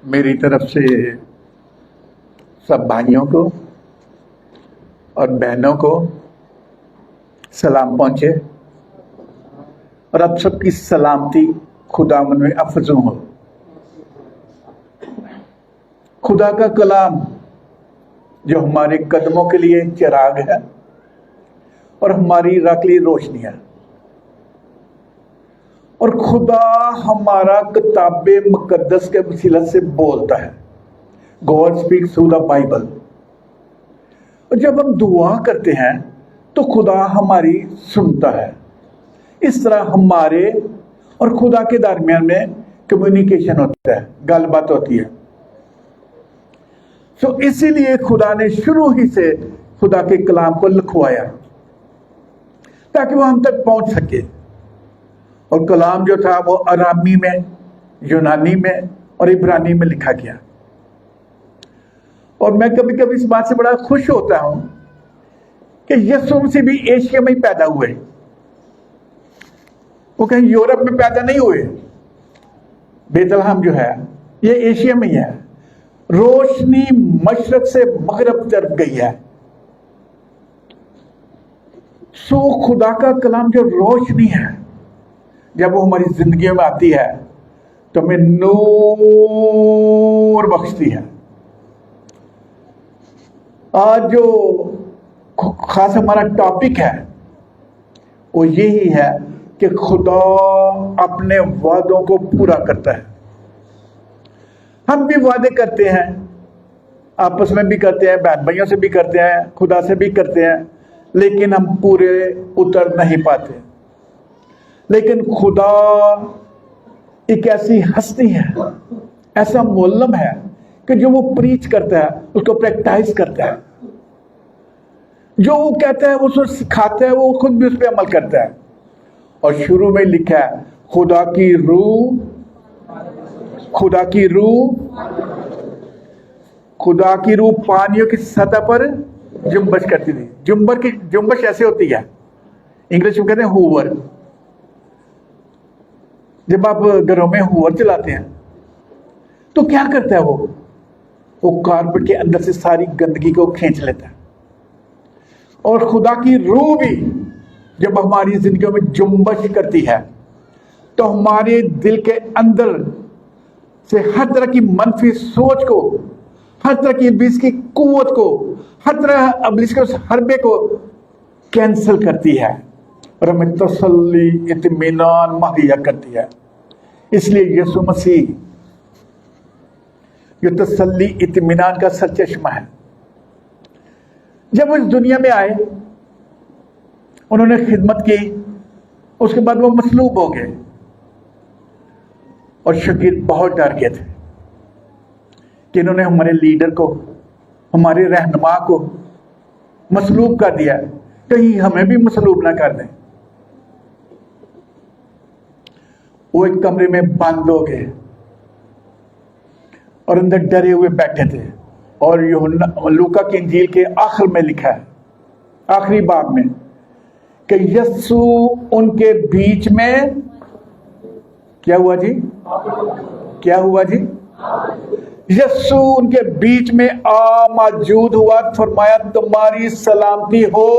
मेरी तरफ से सब भाइयों को और बहनों को सलाम पहुंचे और अब सबकी सलामती खुदावंद में अफजू हो। खुदा का कलाम जो हमारे कदमों के लिए चिराग है और हमारी राह के लिए रोशनी है, और खुदा हमारा किताब मुकद्दस के वसीला से बोलता है। God speaks through the Bible. और जब हम दुआ करते हैं तो खुदा हमारी सुनता है। इस तरह हमारे और खुदा के दरमियान में कम्युनिकेशन होता है, गलबात होती है। सो इसीलिए खुदा ने शुरू ही से खुदा के कलाम को लिखवाया ताकि वो हम तक पहुंच सके। और कलाम जो था वो अरामी में, यूनानी में और इब्रानी में लिखा गया। और मैं कभी कभी इस बात से बड़ा खुश होता हूं कि यीशु मसीह भी एशिया में ही पैदा हुए। वो कहीं यूरोप में पैदा नहीं हुए। बेतलहम जो है ये एशिया में ही है। रोशनी मशरक से मगरब तरफ गई है। सो खुदा का कलाम जो रोशनी है, जब वो हमारी जिंदगी में आती है तो हमें नूर बख्शती है। आज जो खास हमारा टॉपिक है वो यही है कि खुदा अपने वादों को पूरा करता है। हम भी वादे करते हैं, आपस में भी करते हैं, बहन भाइयों से भी करते हैं, खुदा से भी करते हैं, लेकिन हम पूरे उतर नहीं पाते। लेकिन खुदा एक ऐसी हस्ती है, ऐसा मुअल्लिम है कि जो वो प्रीच करता है उसको प्रैक्टिस करता है। जो वो कहता है वो उसको सिखाता है, वो खुद भी उस पर अमल करता है। और शुरू में लिखा है खुदा की रूह पानियों की सतह पर जुम्बश करती थी। जुम्बश ऐसे होती है, इंग्लिश में कहते हैं हूवर। जब आप घरों में हूवर चलाते हैं तो क्या करता है वो कारपेट के अंदर से सारी गंदगी को खींच लेता है। और खुदा की रूह भी जब हमारी जिंदगियों में जुम्बश करती है तो हमारे दिल के अंदर से हर तरह की मनफी सोच को, हर तरह की इब्लीस की कुव्वत को, हर तरह इब्लीस के उस हरबे को कैंसिल करती है और हमें तसल्ली, इत्मीनान मुहैया करती है। इसलिए यीशु मसीह जो तसल्ली, इत्मीनान का सरचश्मा है, जब वो इस दुनिया में आए, उन्होंने खिदमत की, उसके बाद वो मसलूब हो गए और शागिर्द बहुत डर गए थे कि इन्होंने हमारे लीडर को, हमारे रहनुमा को मसलूब कर दिया, कहीं हमें भी मसलूब ना कर दें। वो एक कमरे में बंद हो गए और अंदर डरे हुए बैठे थे। और लूका की इंजील के आखिर में लिखा है, आखिरी बाब में, कि यीशु उनके बीच में क्या हुआ जी? यीशु उनके बीच में आ मौजूद हुआ, फरमाया तुम्हारी सलामती हो,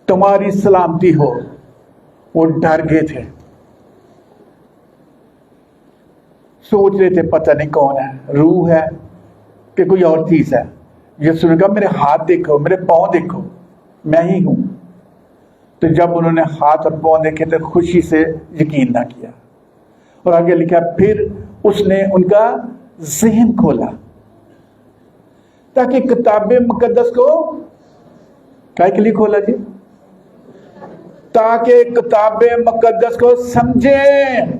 तुम्हारी सलामती हो। वो डर गए थे, सोच रहे थे पता नहीं कौन है, रूह है कि कोई और चीज है। यीशु ने कहा मेरे हाथ देखो, मेरे पांव देखो, मैं ही हूं। तो जब उन्होंने हाथ और पांव देखे तो खुशी से यकीन ना किया। और आगे लिखा फिर उसने उनका ज़हन खोला ताकि किताब मुकद्दस को क्या के लिए खोला जी? ताकि किताब मुकद्दस को समझें।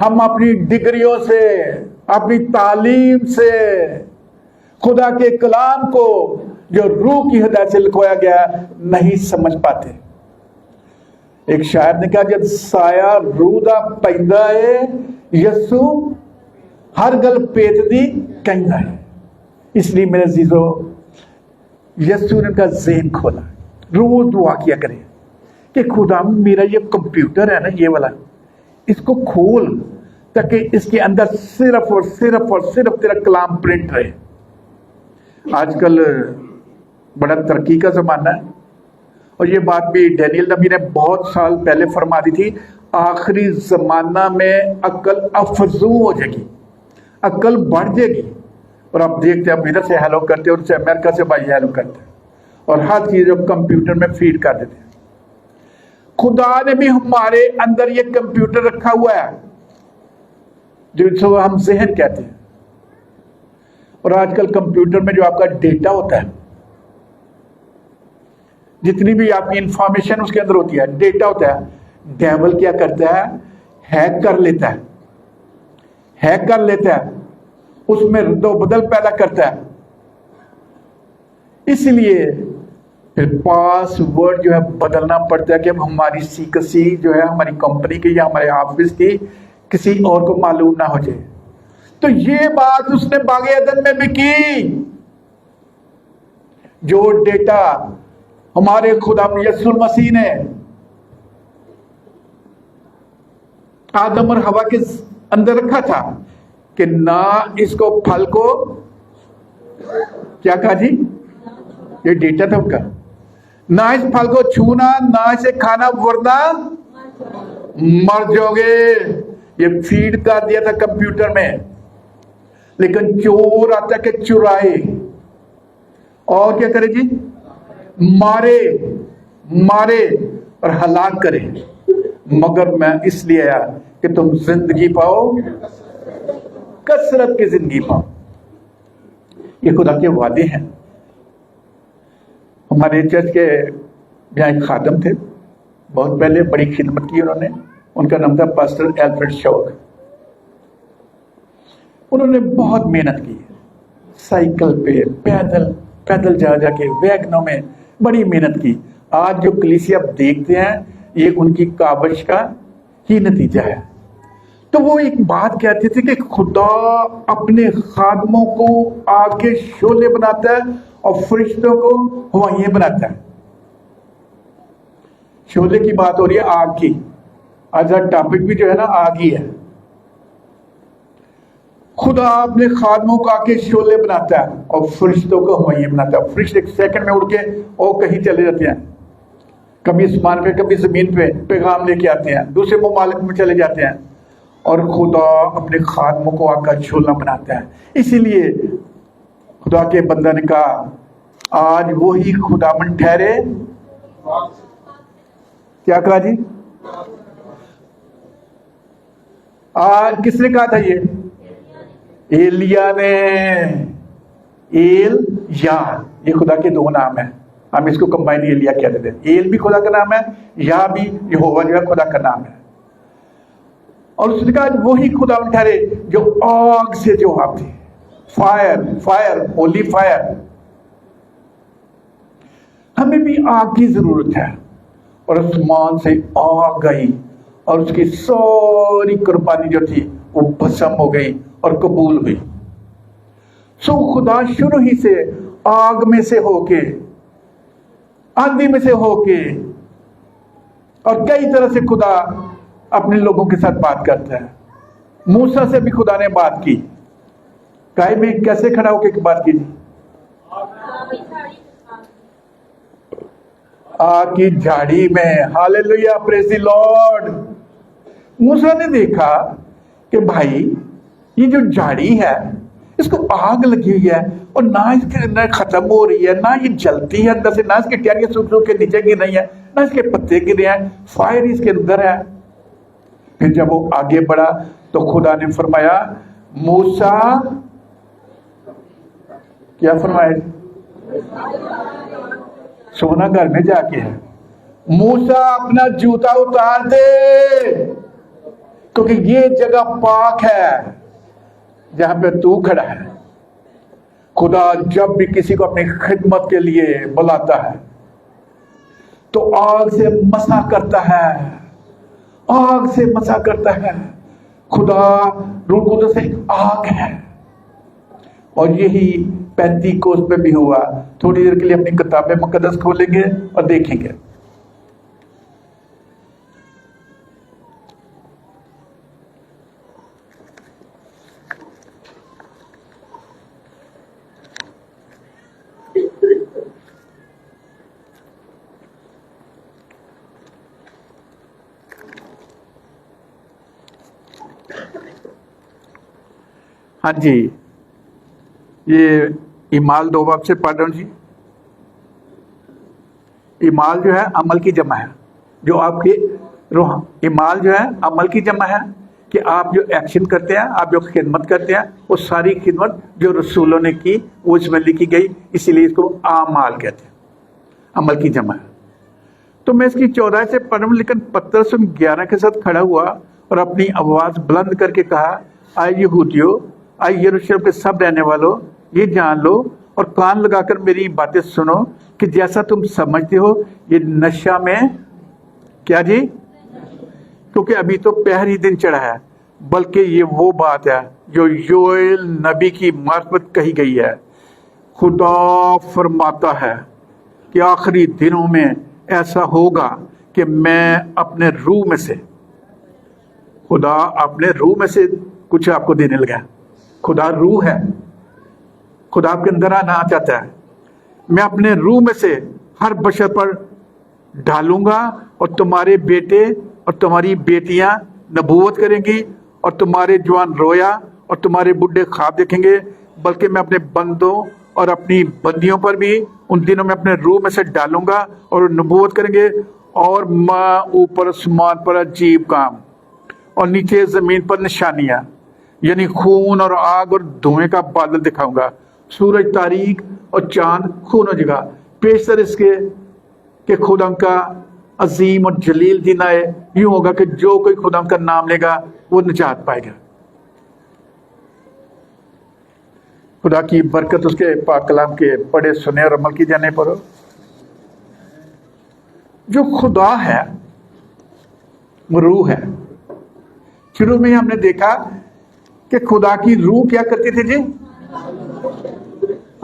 हम अपनी डिग्रियों से, अपनी तालीम से खुदा के कलाम को जो रूह की हिदायत से लिखवाया गया नहीं समझ पाते। एक शायर ने कहा जब साया रूह दा पैंदा है यस्सु हर गल पेत दी कहना है। इसलिए मेरे अजीजों, यस्सु ने उनका ज़हन खोला। रोज दुआ किया करें कि खुदा मेरा ये कंप्यूटर है ना, ये वाला, इसको खोल تاکہ اس کے اندر صرف اور صرف اور صرف تیرا کلام پرنٹ رہے. آج کل بڑا ترقی کا زمانہ ہے، اور یہ بات بھی ڈینیل نبی نے بہت سال پہلے فرما دی تھی. آخری زمانہ میں عقل افزوں ہو جائے گی، عقل بڑھ جائے گی. اور آپ دیکھتے ہیں ہم ادھر سے ہیلو کرتے ہیں، اور سے امریکہ سے بھائی ہیلو کرتے ہیں، اور ہر چیز کمپیوٹر میں فیڈ کر دیتے ہیں. خدا نے بھی ہمارے اندر یہ کمپیوٹر رکھا ہوا ہے جس کو ہم ذہن کہتے ہیں. اور آج کل کمپیوٹر میں جو آپ کا ڈیٹا ہوتا ہے، جتنی بھی آپ کی انفارمیشن اس کے اندر ہوتی ہے، ڈیٹا ہوتا ہے، ڈیول کیا کرتا ہے؟ ہیک کر لیتا ہے، ہیک کر لیتا ہے، اس میں رد و بدل پیدا کرتا ہے. اس لیے پھر پاس ورڈ جو ہے بدلنا پڑتا ہے کہ اب ہماری سیکریسی جو ہے ہماری کمپنی کی یا ہمارے آفس کی کسی اور کو معلوم نہ ہو جائے. تو یہ بات اس نے باغ عدن میں بھی کی. جو ڈیٹا ہمارے خدا یسوع المسیح نے آدم اور حوا کے اندر رکھا تھا کہ نہ اس کو پھل کو کیا کہا جی، یہ ڈیٹا تھا ان کا، نہ اس پھل کو چھونا، نہ اسے کھانا ورنہ مر جاؤ گے. یہ فیڈ کر دیا تھا کمپیوٹر میں. لیکن چور آتا کہ چرائے اور کیا کرے جی، مارے مارے اور ہلاک کرے. مگر میں اس لیے آیا کہ تم زندگی پاؤ، کثرت کی زندگی پاؤ. یہ خدا کے وعدے ہیں. ہمارے چرچ کے یہاں ایک خادم تھے، بہت پہلے بڑی خدمت کی انہوں نے. ان کا نام تھا پاسٹر ایلفریڈ شوق. انہوں نے بہت محنت کی، سائیکل پہ پیدل جا جا کے ویگنوں میں بڑی محنت کی. آج جو کلیسیا آپ دیکھتے ہیں یہ ان کی کاوش کا ہی نتیجہ ہے. تو وہ ایک بات کہتے تھے کہ خدا اپنے خادموں کو آگ کے شعلے بناتا ہے اور فرشتوں کو ہوائیاں بناتا ہے. شعلے کی بات ہو رہی ہے، آگ کی. آج کا ٹاپک بھی جو ہے نا آگ ہی ہے. خدا اپنے خادموں کو آگ کے شعلے بناتا ہے اور فرشتوں کو ہوائیاں بناتا ہے. فرشتے ایک سیکنڈ میں اڑ کے اور کہیں چلے جاتے ہیں، کبھی آسمان پہ کبھی زمین پہ پیغام لے کے آتے ہیں، دوسرے ممالک میں چلے جاتے ہیں. اور خدا اپنے خادموں کو آگ کا شعلہ بناتا ہے. اسی لیے خدا کے بندہ نے کہا آج وہی خداوند ٹھہرے. کیا کہا جی؟ آج کس نے کہا تھا؟ یہ ایلیا نے. ایل یا یہ خدا کے دو نام ہیں، ہم اس کو کمبائن ایلیا کہتے تھے. ایل بھی خدا کا نام ہے، یا بھی یہوہ جو ہے خدا کا نام ہے. اور اس نے کہا وہی خدا ٹھہرے جو آگ سے جواب دے. Fire Holi fire. ہمیں بھی آگ کی ضرورت ہے. اور آسمان سے آگ گئی اور اس کی ساری قربانی جو تھی وہ بھسم ہو گئی اور قبول ہوئی. سو خدا شروع ہی سے آگ میں سے ہو کے، آندھی میں سے ہو کے، اور کئی طرح سے خدا اپنے لوگوں کے ساتھ بات کرتا ہے. موسیٰ سے بھی خدا نے بات کی. کائے میں کیسے کھڑا ہو کے بات کی؟ آگ کی جھاڑی میں. ہاللیلویہ، پریز دی لارڈ. موسیٰ نے دیکھا کہ بھائی یہ جو جھاڑی ہے اس کو آگ لگی ہوئی ہے اور نہ اس کے اندر ختم ہو رہی ہے، نہ یہ جلتی ہے اندر سے، نہ اس کی ٹہنیاں سوکھ سوکھ کے نیچے گر رہی ہیں، نہ اس کے پتے گر رہے ہیں. فائر اس کے اندر ہے. پھر جب وہ آگے بڑھا تو خدا نے فرمایا موسیٰ، کیا فرمایا؟ سونا گھر میں جا کے ہے. موسیٰ اپنا جوتا اتار دے کیونکہ یہ جگہ پاک ہے جہاں پہ تو کھڑا ہے. خدا جب بھی کسی کو اپنی خدمت کے لیے بلاتا ہے تو آگ سے مسح کرتا ہے، آگ سے مسح کرتا ہے. خدا روح القدس سے آگ ہے. اور یہی پینتیکوست پہ بھی ہوا. تھوڑی دیر کے لیے اپنی کتاب مقدس کھولیں گے اور دیکھیں گے. हाँ जी, ये इमाल 2 बाब से पढ़ रहा हूँ जी। इमाल जो है अमल की जमा है, जो आपके इमाल जो है अमल की जमा है कि आप जो एक्शन करते हैं, आप जो खिदमत करते हैं, वो सारी खिदमत जो रसूलों ने की वो इसमें लिखी गई, इसीलिए इसको आमाल कहते हैं, अमल की जमा है। तो मैं इसकी 14 से पढ़ रहा हूं, लेकिन पतरस 11 के साथ खड़ा हुआ और अपनी आवाज बुलंद करके कहा, आए यहूदियों, आए यरूशलेम के सब रहने वालों, ये जान लो और कान लगाकर मेरी बातें सुनो कि जैसा तुम समझते हो ये नशा में क्या जी, क्योंकि अभी तो पहली दिन चढ़ा है, बल्कि ये वो बात है जो योएल नबी की मार्फत कही गई है। खुदा फरमाता है कि आखिरी दिनों में ऐसा होगा कि मैं अपने रूह में से, खुदा अपने रूह में से कुछ आपको देने लगा। खुदा रूह है, खुदा आपके अंदर आना चाहता है। मैं अपने रूह में से हर बशर पर डालूंगा और तुम्हारे बेटे और तुम्हारी बेटियां नबूवत करेंगी और तुम्हारे जवान रोया और तुम्हारे बुढ़े ख्वाब देखेंगे, बल्कि मैं अपने बंदों और अपनी बंदियों पर भी उन दिनों में अपने रूह में से डालूंगा और नबूवत करेंगे। और मैं ऊपर आसमान पर अजीब काम और नीचे जमीन पर निशानियां, यानी खून और आग और धुएं का बादल दिखाऊंगा। सूरज तारीक और चांद खून हो जाएगा, पेशतर इसके कि खुदा का अजीम और जलील दिन आए। यूं होगा कि जो कोई खुदा का नाम लेगा वो निजात पाएगा। खुदा की बरकत उसके पाक कलाम के पढ़े सुने और अमल की जाने पर हो। जो खुदा है वो रूह है। शुरू में हमने देखा कि खुदा की रूह क्या करती थी जी,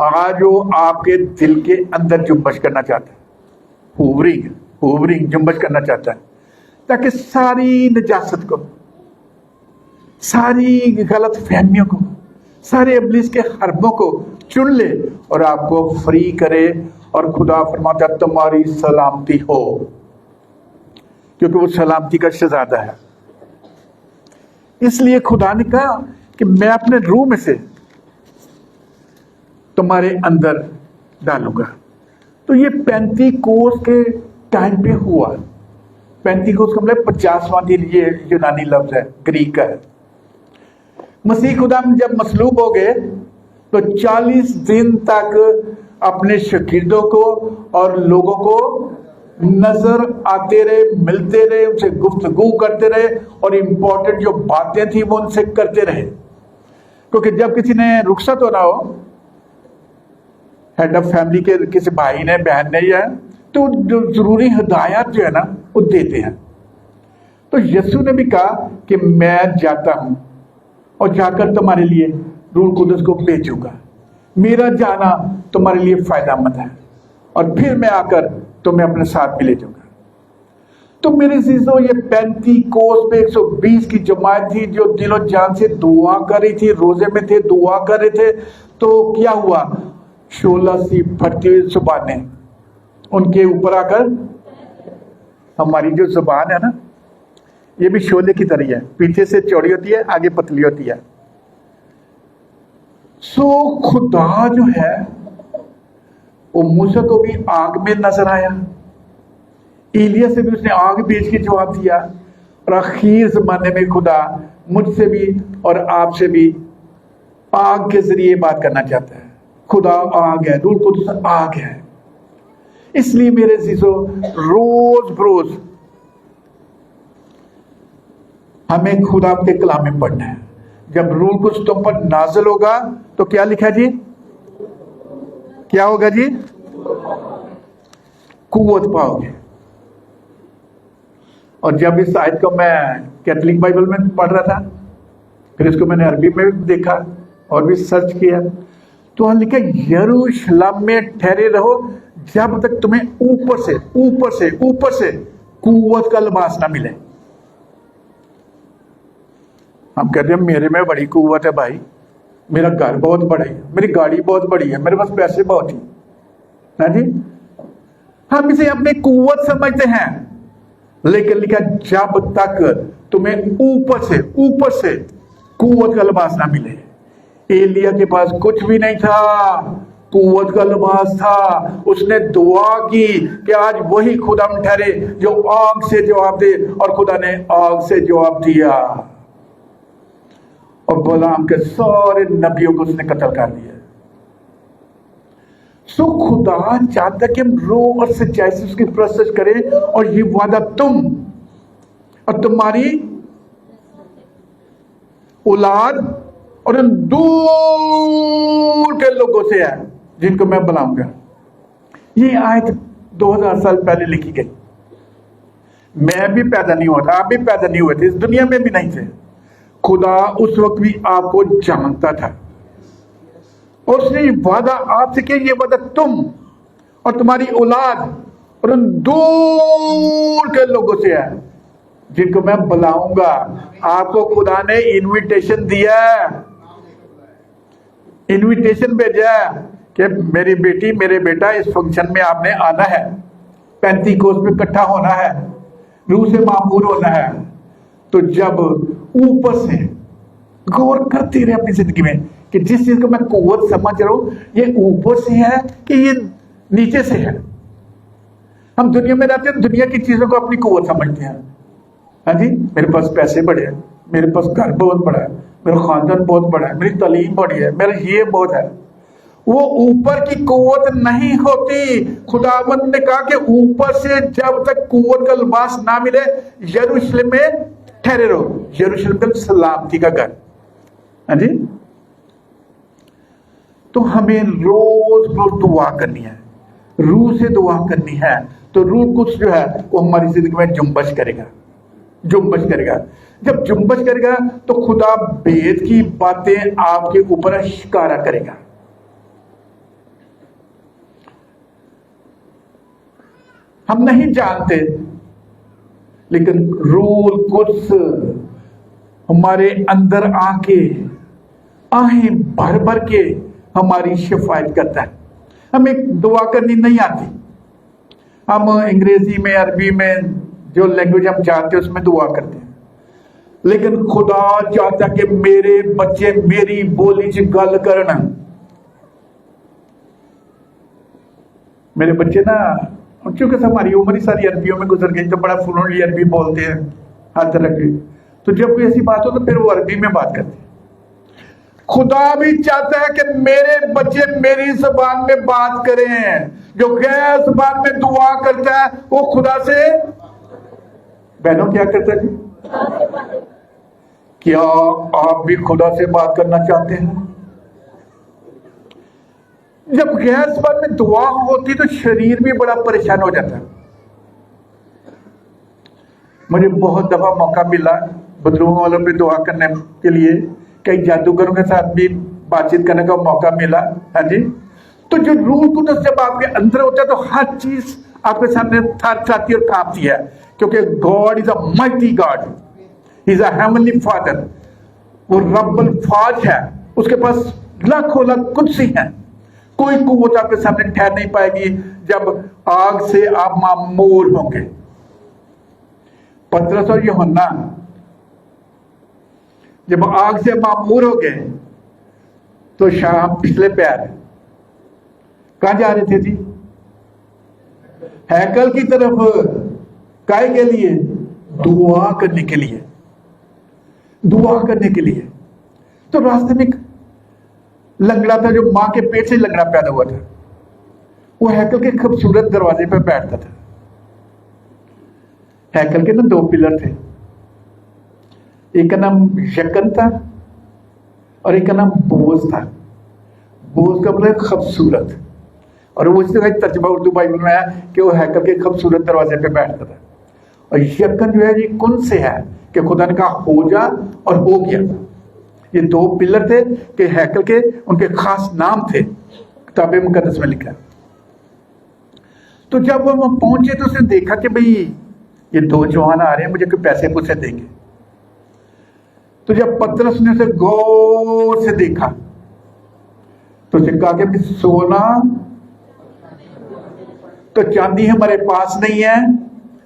आज वो आपके दिल के अंदर जुम्बश करना चाहता है, हुवरिंग जुम्बश करना चाहता है, ताकि सारी नजासत को, सारी गलत फहमियों को, सारे इब्लीस के हरबों को चुन ले और आपको फ्री करे। और खुदा फरमाता तुम्हारी सलामती हो, क्योंकि वो सलामती का शहजादा है। इसलिए खुदा ने कहा कि मैं अपने रूह में से तुम्हारे अंदर डालूंगा। तो ये पेंतीकोस के टाइम पे हुआ। पेंतीकोस का मतलब 50वां दिन, ये यूनानी लफ्ज है, ग्रीक का है। मसीह खुदा जब मसलूब हो गए तो 40 दिन तक अपने शागिर्दों को और लोगों को नजर आते रहे, मिलते रहे, उनसे गुफ्तगू करते रहे और इंपॉर्टेंट जो बातें थी वो उनसे करते रहे। क्योंकि जब किसी ने रुखसत होना हो, हेड ऑफ फैमिली के किसी भाई ने, बहन ने, या तो जो जरूरी हिदायत जो है ना वो देते हैं। तो यीशु ने भी कहा कि मैं जाता हूं और जाकर तुम्हारे लिए रूह कुदस को भेजूंगा, मेरा जाना तुम्हारे लिए फायदामंद है और फिर मैं आकर तुम्हें अपने साथ भी ले जाऊंगा। तो मेरे अजीजों, ये पेंतीकोस पे 120 की जमात थी जो दिलो जान से दुआ कर रही थी, रोजे में थे, दुआ कर रहे थे। तो क्या हुआ, शोला सी फटती हुई जुबानें उनके ऊपर आकर, हमारी जो जुबान है ना ये भी शोले की तरह है, पीछे से चौड़ी होती है, आगे पतली होती है। सो खुदा जो है वो मूसा को भी आग में नजर आया, एलिया से भी उसने आग भेज के जवाब दिया, और आखिर जमाने में खुदा मुझसे भी और आपसे भी आग के जरिए बात करना चाहता है। खुदा आग है, रूह कुदस आग है। इसलिए मेरे अजीजों, रोज बरोज हमें खुदा के कलाम में पढ़ना है। जब रूह कुछ तुम पर नाज़िल होगा तो क्या लिखा जी, क्या होगा जी, कुव्वत पाओगे। और जब इस आयत को मैं कैथोलिक बाइबल में पढ़ रहा था, फिर इसको मैंने अरबी में भी देखा और भी सर्च किया, तो वहां लिखा यरूशलेम में ठहरे रहो जब तक तुम्हें ऊपर से कुव्वत का लिबास ना मिले। हम कहते हैं मेरे में बड़ी कुव्वत है भाई, मेरा घर बहुत बड़ा है, मेरी गाड़ी बहुत बड़ी है, मेरे पास पैसे बहुत ही ना जी। हम इसे अपनी कुव्वत समझते हैं, लेकिन लिखा जब तक तुम्हें ऊपर से कुव्वत का लिबास ना मिले। एलिया के पास कुछ भी नहीं था, कुव्वत का लिबास था। उसने दुआ की कि आज वही खुदा ठहरे जो आग से जवाब दे, और खुदा ने आग से जवाब दिया और बलाम के सारे नबियों को उसने कत्ल कर दिया। सो खुदा चाहता कि हम रूह और सच्चाई से उसकी प्रोसेस करें, और ये वादा तुम और तुम्हारी औलाद और उन दूर के लोगों से है जिनको मैं बुलाऊंगा। ये आयत 2000 साल पहले लिखी गई। मैं भी पैदा नहीं हुआ था, आप भी पैदा नहीं हुए थे, इस दुनिया में भी नहीं थे। खुदा उस वक्त भी आपको जानता था, और उसने वादा आपसे किया। ये वादा तुम और तुम्हारी औलाद और उन दूर के लोगों से है जिनको मैं बुलाऊंगा। आपको खुदा ने इनविटेशन दिया, इनविटेशन भेजा कि मेरी बेटी मेरे बेटा इस फंक्शन में आपने आना है, पेंतीकोस में इकट्ठा होना है, रूह से मामूर होना है। तो जब ऊपर से गौर करते रहे अपनी जिंदगी में कि जिस चीज को मैं कुव्वत समझ रहा हूं, ये ऊपर से है कि ये नीचे से है। हम दुनिया में रहते हैं, दुनिया की चीजों को अपनी कुव्वत समझते हैं। हाँ जी, मेरे पास पैसे बड़े हैं, मेरे पास घर बहुत बड़ा है, मेरा खानदान बहुत बड़ा है, मेरी तालीम बड़ी है, मेरा ये बहुत है। वो ऊपर की कुव्वत नहीं होती। खुदावंद ने कहा कि ऊपर से जब तक कुव्वत का लिबास ना मिले, यरूशलेम में ठहरे रहो। यरूशलेम का सलामती का घर। हाँ जी, तो हमें रोज रोज दुआ करनी है, रूह से दुआ करनी है। तो रूह कुछ जो है वो हमारी जिंदगी में जुम्बश करेगा, जुम्बश करेगा। जब जुम्बश करेगा तो खुदा भेद की बातें आपके ऊपर शिकारा करेगा। हम नहीं जानते, लेकिन रूह कुछ हमारे अंदर आके आहें भर भर के हमारी शिफायत करता है। हमें दुआ करनी नहीं आती, हम अंग्रेजी में, अरबी में, जो लैंग्वेज हम जानते हैं उसमें दुआ करते हैं। लेकिन खुदा चाहता कि मेरे बच्चे मेरी बोली च गल करना। मेरे बच्चे ना, क्योंकि हमारी उम्र ही सारी अरबियों में गुजर गई, तो बड़ा फ्लुएंटली अरबी बोलते हैं हर तरह की। तो जब कोई ऐसी बात हो तो फिर वो अरबी में बात करते हैं। खुदा भी चाहता है कि मेरे बच्चे मेरी जुबान में बात करें। जो गैर जुबान में दुआ करता है वो खुदा से, बहनों क्या करता है? क्या आप भी खुदा से बात करना चाहते हैं? जब गैर जुबान में दुआ होती तो शरीर भी बड़ा परेशान हो जाता है। मुझे बहुत दफा मौका मिला बदरूहों वालों पे दुआ करने के लिए, कई जादूगरों के साथ भी बातचीत करने का मौका मिला। हाँ जी, तो जो रूह कुदस जब आपके अंदर होता है तो हर चीज आपके सामने थरथराती और कांपती है, क्योंकि God is a mighty God, he is a heavenly father. वो रब्बुल फाज है, उसके पास लाखों लाख कुर्सी हैं। कोई कुव्वत आपके सामने ठहर नहीं पाएगी जब आग से आप मामूर होंगे। पतरस और यूहन्ना जब आग से मामूर हो गए तो शाम पिछले पैर कहां जा रहे थे जी? हैकल की तरफ। काहे के लिए? दुआ करने के लिए, दुआ करने के लिए। तो रास्ते में लंगड़ा था, जो मां के पेट से लंगड़ा पैदा हुआ था। वो हैकल के खूबसूरत दरवाजे पर बैठता था। हैकल के ना दो पिलर थे, एक का नाम यकन था और एक का नाम बोझ था। बोझ का मतलब खूबसूरत, और वो इस तरह तर्जुमा उर्दू बाइबल में है कि वो हैकल के खूबसूरत दरवाजे पे बैठता था। और यकन जो है ये कुन से है कि खुदा ने कहा हो जा, और हो गया। ये दो पिलर थे कि हैकल के, उनके खास नाम थे, किताब मुकद्दस में लिखा। तो जब वो पहुंचे तो उसने देखा कि भाई ये दो जवान आ रहे हैं, मुझे कोई पैसे पूछे देंगे। तो जब पतरस ने उसे गौर से देखा तो उसे कहा कि सोना तो चांदी हमारे पास नहीं है,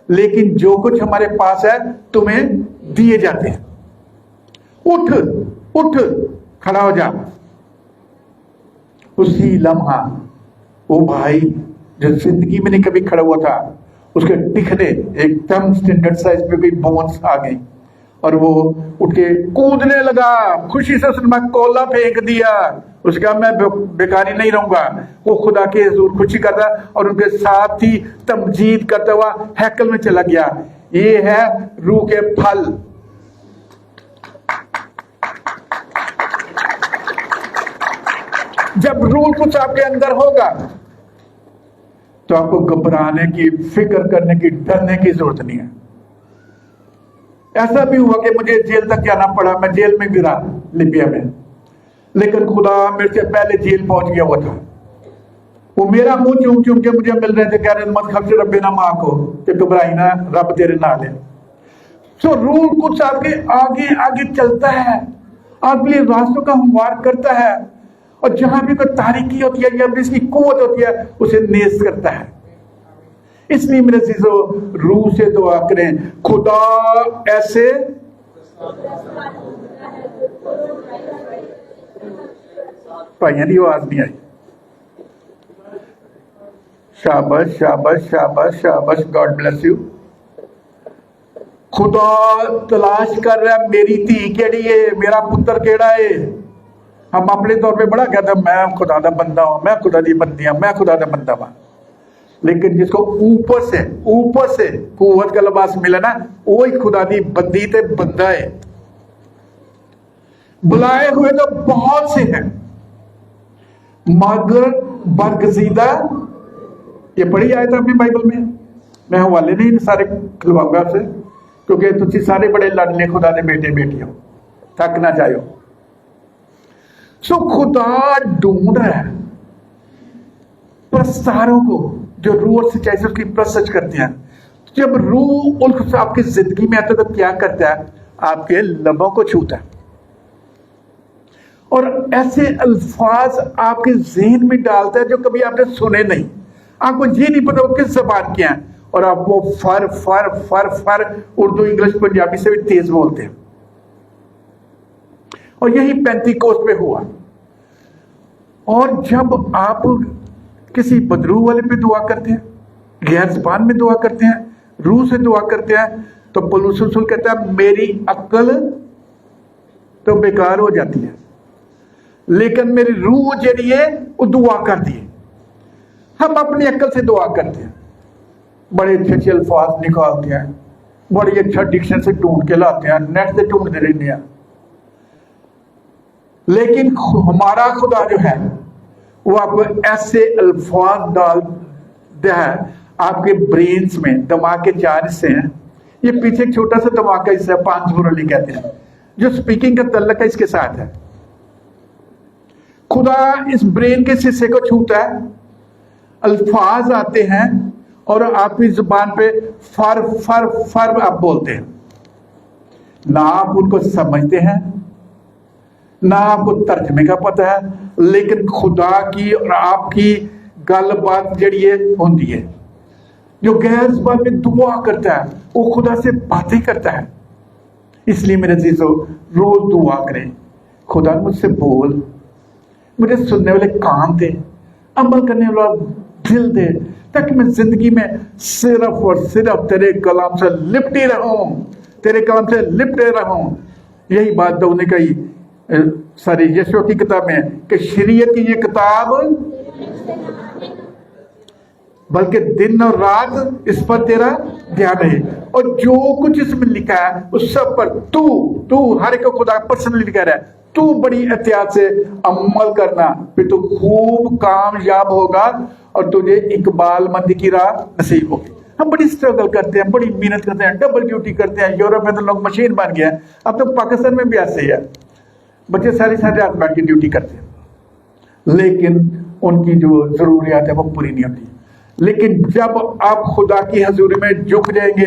लेकिन जो कुछ हमारे पास है तुम्हें दिए जाते हैं। उठ उठ, खड़ा हो जा। उसी लम्हा वो भाई जो जिंदगी में नहीं कभी खड़ा हुआ था, उसके दिखने एकदम स्टैंडर्ड साइज पे कोई बोन्स आ गई और वो उठ के कूदने लगा। खुशी से उसने कोला फेंक दिया। उसने कहा मैं बेकारी नहीं रहूंगा। वो खुदा के हुजूर खुशी करता और उनके साथ ही तमजीद करता हुआ हैकल में चला गया। ये है रूह के फल। जब रूह कुछ आपके अंदर होगा तो आपको घबराने की, फिक्र करने की, डरने की जरूरत नहीं है। ऐसा भी हुआ कि मुझे जेल तक जाना पड़ा, मैं जेल में गिरा लिबिया में, लेकिन खुदा मेरे से पहले जेल पहुंच गया हुआ था। वो मेरा मुंह चूम चूम के मुझे मिल रहे थे, कह रहे मत खर्च रब्बे ना माँ को, घबराई ना, रब तेरे नाल है। सो रूह कुछ आपके आगे आगे चलता है, आपके लिए रास्तों का हमवार करता है, और जहां भी कोई तारीकी होती है या इसकी कुव्वत होती है उसे नेस्त करता है। इसलिए मेरे अजीजों, रूह से दुआ करें, खुदा ऐसे भाइयों की आवाज नहीं आई। शाबाश शाबाश शाबाश शाबाश, गॉड ब्लेस यू। खुदा तलाश कर रहा है, मेरी धी केड़ी है, मेरा पुत्र केड़ा है। हम अपने तौर पे बड़ा कहते हैं मैं खुदा दा बंदा हूं, मैं खुदा दी बंदी हूं, मैं खुदा दा बंदा हूं। लेकिन जिसको ऊपर से कुव्वत का लिबास मिला ना, वही खुदा दी बंदी ते बंदा है। बुलाए हुए तो बहुत से हैं, मगर बरगजीदा, ये पढ़ी आयत अपनी बाइबल में। मैं हवाले नहीं सारे खिलवाऊंगा आपसे, क्योंकि तुम सारे बड़े लाडले खुदा दे बेटे बेटी हो, थक ना जाओ। सो खुदा ढूंढ रहा है प्रस्तारों को जो रूह और सच्चाई से उसकी प्रसच करते हैं। जब रूह उल्फ आपकी जिंदगी में आता है तो क्या करता है? आपके लबों को छूता है और ऐसे अल्फाज आपके ज़हन में डालता है जो कभी आपने सुने नहीं। आपको ये नहीं पता वो किस ज़बान के हैं, और आप वो फर फर फर फर उर्दू इंग्लिश पंजाबी से भी तेज बोलते हैं। और यही पेंतीकोस्त पे हुआ। और जब आप किसी बदरू वाले पे दुआ करते हैं, गैर ज़बान में दुआ करते हैं, रूह से दुआ करते हैं, तो पौलुस रसूल कहता है मेरी अक्ल तो बेकार हो जाती है, लेकिन मेरी रूह जड़ी है वो दुआ करती है। हम अपनी अक्ल से दुआ करते हैं, बड़े अच्छे अच्छे अल्फाज निकालते हैं, बड़ी अच्छा डिक्शन से ढूंढ के लाते हैं, नेट से ढूंढते रहते हैं। लेकिन हमारा खुदा जो है वो आपको ऐसे अल्फाज डालता है आपके ब्रेन्स में। दिमाग के 4 हिस्से हैं, ये पीछे एक छोटा सा दिमाग का हिस्सा 5 मुरली कहते हैं, जो स्पीकिंग का तल्लक है इसके साथ है। खुदा इस ब्रेन के हिस्से को छूता है, अल्फाज आते हैं और आपकी जुबान पे फर फर फर आप बोलते हैं। ना आप उनको समझते हैं, ना आपको तर्जमे का पता है, लेकिन खुदा की और आपकी गलबात जड़ी है होती है। जो गैर ज़बान में दुआ करता है वो खुदा से बातें करता है। इसलिए मेरे अजीजों, रोज दुआ करें, खुदा मुझसे बोल, मुझे सुनने वाले कान दे, अमल करने वाला दिल दे, ताकि मैं जिंदगी में सिर्फ और सिर्फ तेरे कलाम से लिपटे रहूं, तेरे कलाम से लिपटे रहूं। यही बात दाऊद ने कही सारी यशों की किताब में कि शरीयत की ये किताब बल्कि दिन और रात इस पर तेरा ध्यान है, और जो कुछ इसमें लिखा है उस सब पर तू हर एक को खुदा पर्सनली कह रहा है, तू बड़ी एहतियात से अमल करना, फिर तू खूब कामयाब होगा और तुझे इकबाल मंदी की राह नसीब होगी। हम बड़ी स्ट्रगल करते हैं, बड़ी मेहनत करते हैं, डबल ड्यूटी करते हैं। यूरोप में तो लोग मशीन बन गए हैं, अब तो पाकिस्तान में भी ऐसे ही है, बच्चे सारी रात बैठ के ड्यूटी करते हैं, लेकिन उनकी जो जरूरियात है वो पूरी नहीं होती। लेकिन जब आप खुदा की हजूरी में झुक जाएंगे,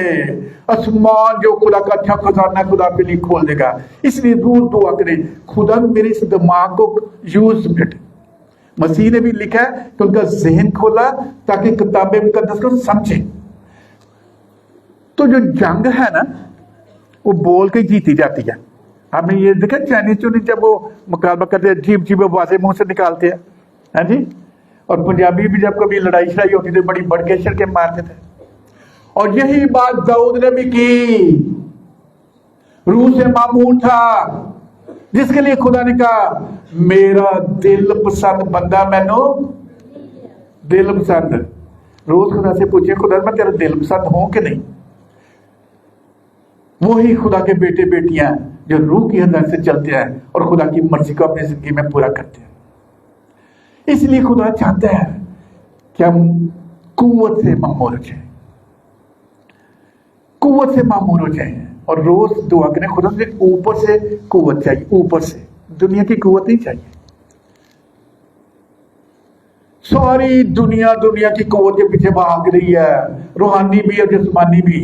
आसमान जो खुदा का अच्छा खजाना खुदा के लिए खोल देगा। इसलिए रोज दुआ करें, खुदा मेरे इस दिमाग को यूज मिट। मसीह ने भी लिखा है कि उनका जहन खोला ताकि किताबे मुकद्दस को समझे। तो जो जंग है ना, وہ بول کے جیتی جاتی ہے. آپ نے یہ دیکھا چائنیز چونی جب وہ مقابلہ کرتے ہیں عجیب عجیب آوازیں منہ سے نکالتے ہیں, ہاں جی. اور پنجابی بھی جب کبھی لڑائی شڑائی ہوتی تھی بڑی بڑھ کے شر کے مارتے تھے. اور یہی بات داؤد نے بھی کی. روح سے معمور تھا جس کے لیے خدا نے کہا میرا دل پسند بندہ مینو دل پسند. روز خدا سے پوچھے خدا میں تیرا دل پسند ہوں کہ نہیں. وہی خدا کے بیٹے بیٹیاں جو روح کی ہدایت سے چلتے ہیں اور خدا کی مرضی کو اپنی زندگی میں پورا کرتے ہیں. اس لیے خدا چاہتا ہے کہ ہم قوت سے معمور ہو جائیں, قوت سے معمور ہو جائیں. اور روز دعا کریں خدا سے اوپر سے قوت چاہیے, اوپر سے, دنیا کی قوت نہیں چاہیے. ساری دنیا کی قوت کے پیچھے بھاگ رہی ہے, روحانی بھی اور جسمانی بھی.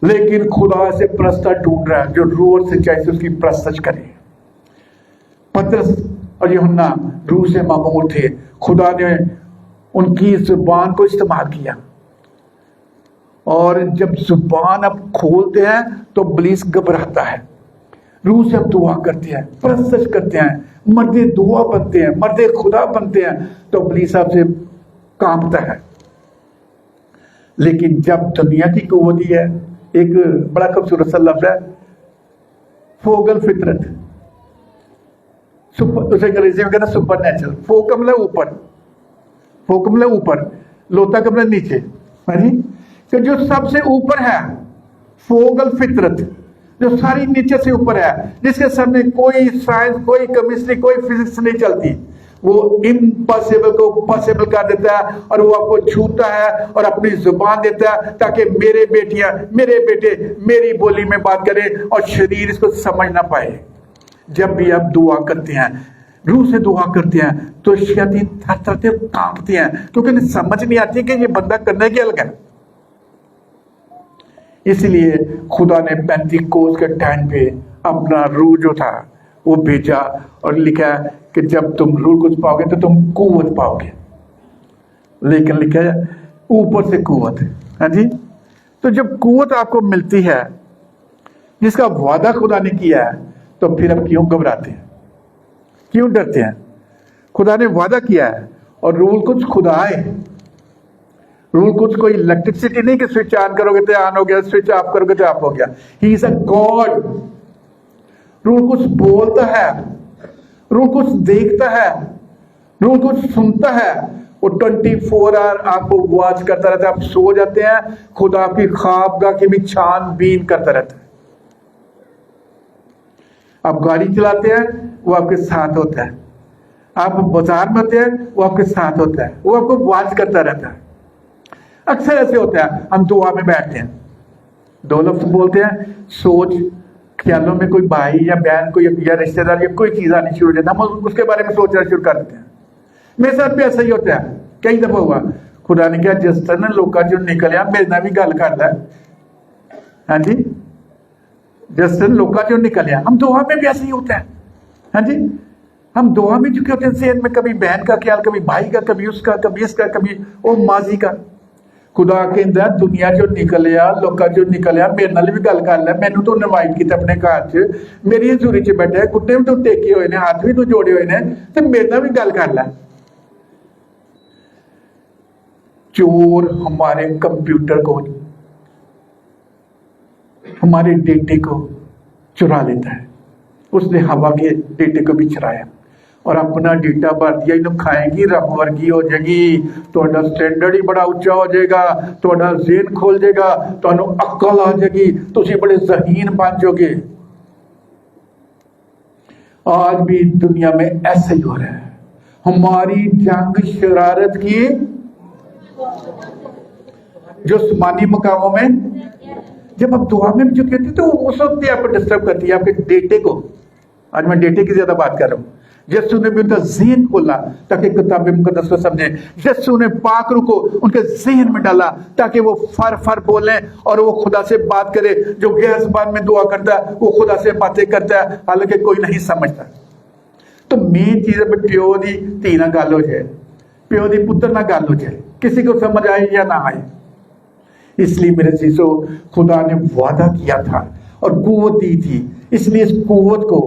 لیکن خدا سے پرستش ڈھونڈ رہا ہے جو روح اور سچائی سے اس کی پرستش کرے. پترس اور یوحنا روح سے معمور تھے. خدا نے ان کی زبان کو استعمال کیا, اور جب زبان اب کھولتے ہیں تو ابلیس گھبراتا ہے. روح سے اب دعا کرتے ہیں, پرستش کرتے ہیں, مرد دعا بنتے ہیں, مرد خدا بنتے ہیں, تو ابلیس آپ سے کانپتا ہے. لیکن جب دنیا کی قوت ہی ہے, ایک بڑا خوبصورت سا لفظ ہے فوگل فطرت, اسے انگریزی میں کہنا سپر نیچرل. فوکم لے اوپر, فوکم لے اوپر, لوتا کم لے نیچے, کہ جو سب سے اوپر ہے فوگل فطرت, جو ساری نیچے سے اوپر ہے, جس کے سر میں کوئی سائنس, کوئی کیمسٹری, کوئی فزکس نہیں چلتی. وہ امپاسبل کو پاسبل کر دیتا ہے, اور وہ آپ کو چھوتا ہے اور اپنی زبان دیتا ہے تاکہ میرے بیٹیاں میرے بیٹے میری بولی میں بات کریں اور شریر اس کو سمجھ نہ پائے. جب بھی آپ دعا کرتے ہیں, روح سے دعا کرتے ہیں, تو شیاطین تھر تھر سے کانپتے ہیں کیونکہ انہیں سمجھ نہیں آتی کہ یہ بندہ کرنے کیا لگا. اس لیے خدا نے پینتیکوس کے ٹائم پہ اپنا روح جو تھا وہ بھیجا اور لکھا کہ جب تم روح قدس پاؤ گے تو تم قوت پاؤ گے. لیکن لکھا ہے اوپر سے قوت, ہاں جی. تو جب قوت آپ کو ملتی ہے جس کا وعدہ خدا نے کیا ہے, تو پھر اب کیوں گھبراتے ہیں, کیوں ڈرتے ہیں؟ خدا نے وعدہ کیا ہے, اور روح قدس خدا ہے. روح قدس کوئی الیکٹرسٹی نہیں کہ سوئچ آن کرو گے تو آن ہو گیا, سوئچ آف کرو گے تو آف ہو گیا. ہی از اے گاڈ. روح قدس بولتا ہے, روح قدس دیکھتا ہے, روح قدس سنتا ہے. وہ 24 آور آپ کو واچ کرتا رہتا ہے. آپ سو جاتے ہیں, خدا کی خوابگاہ کی بھی چھان بین کرتا رہتا ہے. آپ گاڑی چلاتے ہیں, وہ آپ کے ساتھ ہوتا ہے. آپ بازار میں ہوتے ہیں, وہ آپ کے ساتھ ہوتا ہے. وہ آپ کو واچ کرتا رہتا ہے. اکثر ایسے ہوتا ہے, ہم دعا میں بیٹھتے ہیں, 2 لفظ بولتے ہیں, سوچ خیالوں میں کوئی بھائی یا بہن کوئی یا رشتہ دار یا کوئی چیز آنی شروع ہو جاتی ہے, ہم اس کے بارے میں سوچنا شروع کر دیتے ہیں. میرے ساتھ بھی ایسا ہی ہوتا ہے. کئی دفعہ ہوا, خدا نے کہا جس طرح لوکا جو نکلیا میرے نہ بھی گل کر ہے, ہاں جی. جس طرح لوکا جو نکلیا, ہم دعا میں بھی ایسا ہی ہوتا ہے, ہاں جی. ہم دعا میں جو ہوتے ہیں ذہن میں کبھی بہن کا خیال, کبھی بھائی کا, کبھی اس کا, کبھی اس کا, کبھی وہ ماضی کا. خدا کہندا دنیا جو نکلیا, لوکا جو نکلیا میرے نال بھی گل کر لے. مینوں تو انوائٹ کیتا اپنے گھر چ, میری حضوری چ بیٹھا ہے, گھٹنے بھی تو ٹیکے ہوئے نے, ہاتھ بھی تو جوڑے ہوئے نے, تے میرے نال بھی گل کر لے. چور ہمارے کمپیوٹر کو, ہمارے ڈیٹے کو چرا لیتا ہے. اس نے ہوا کے ڈیٹے کو بھی چرایا اور اپنا ڈیٹا بھر دیا. انہوں کھائے گی رب ورگی ہو جائے گی, تہاڈا سٹینڈرڈ ہی بڑا اونچا ہو جائے گا, تہاڈا ذہن کھول جائے گا, تانوں عقل آ جائے گی, تسی بڑے ذہین بن جاؤ گے. آج بھی دنیا میں ایسا ہی ہو رہا ہے. ہماری جنگ شرارت کی جو جسمانی مقاموں میں, جب آپ دعا میں بھی جو کہتے ہیں تو اس وقت بھی آپ کو ڈسٹرب کرتی ہے آپ کے ڈیٹے کو. آج میں ڈیٹے کی زیادہ بات کر رہا ہوں. یسوع نے بھی ان کا ذہن کھولا تاکہ کتاب مقدس کو سمجھیں. یسوع نے پاک روح کو ان کے ذہن میں ڈالا تاکہ وہ فر بولیں اور وہ خدا سے بات کرے. جو غیر زبان میں دعا کرتا ہے وہ خدا سے باتیں کرتا ہے حالانکہ کوئی نہیں سمجھتا. تو مین چیز ہے پیو دی دھی نہ گل ہو جائے, پیو دی پتر نہ گل ہو جائے, کسی کو سمجھ آئے یا نہ آئے. اس لیے میرے عزیزو خدا نے وعدہ کیا تھا اور قوت دی تھی، اس لیے اس قوت کو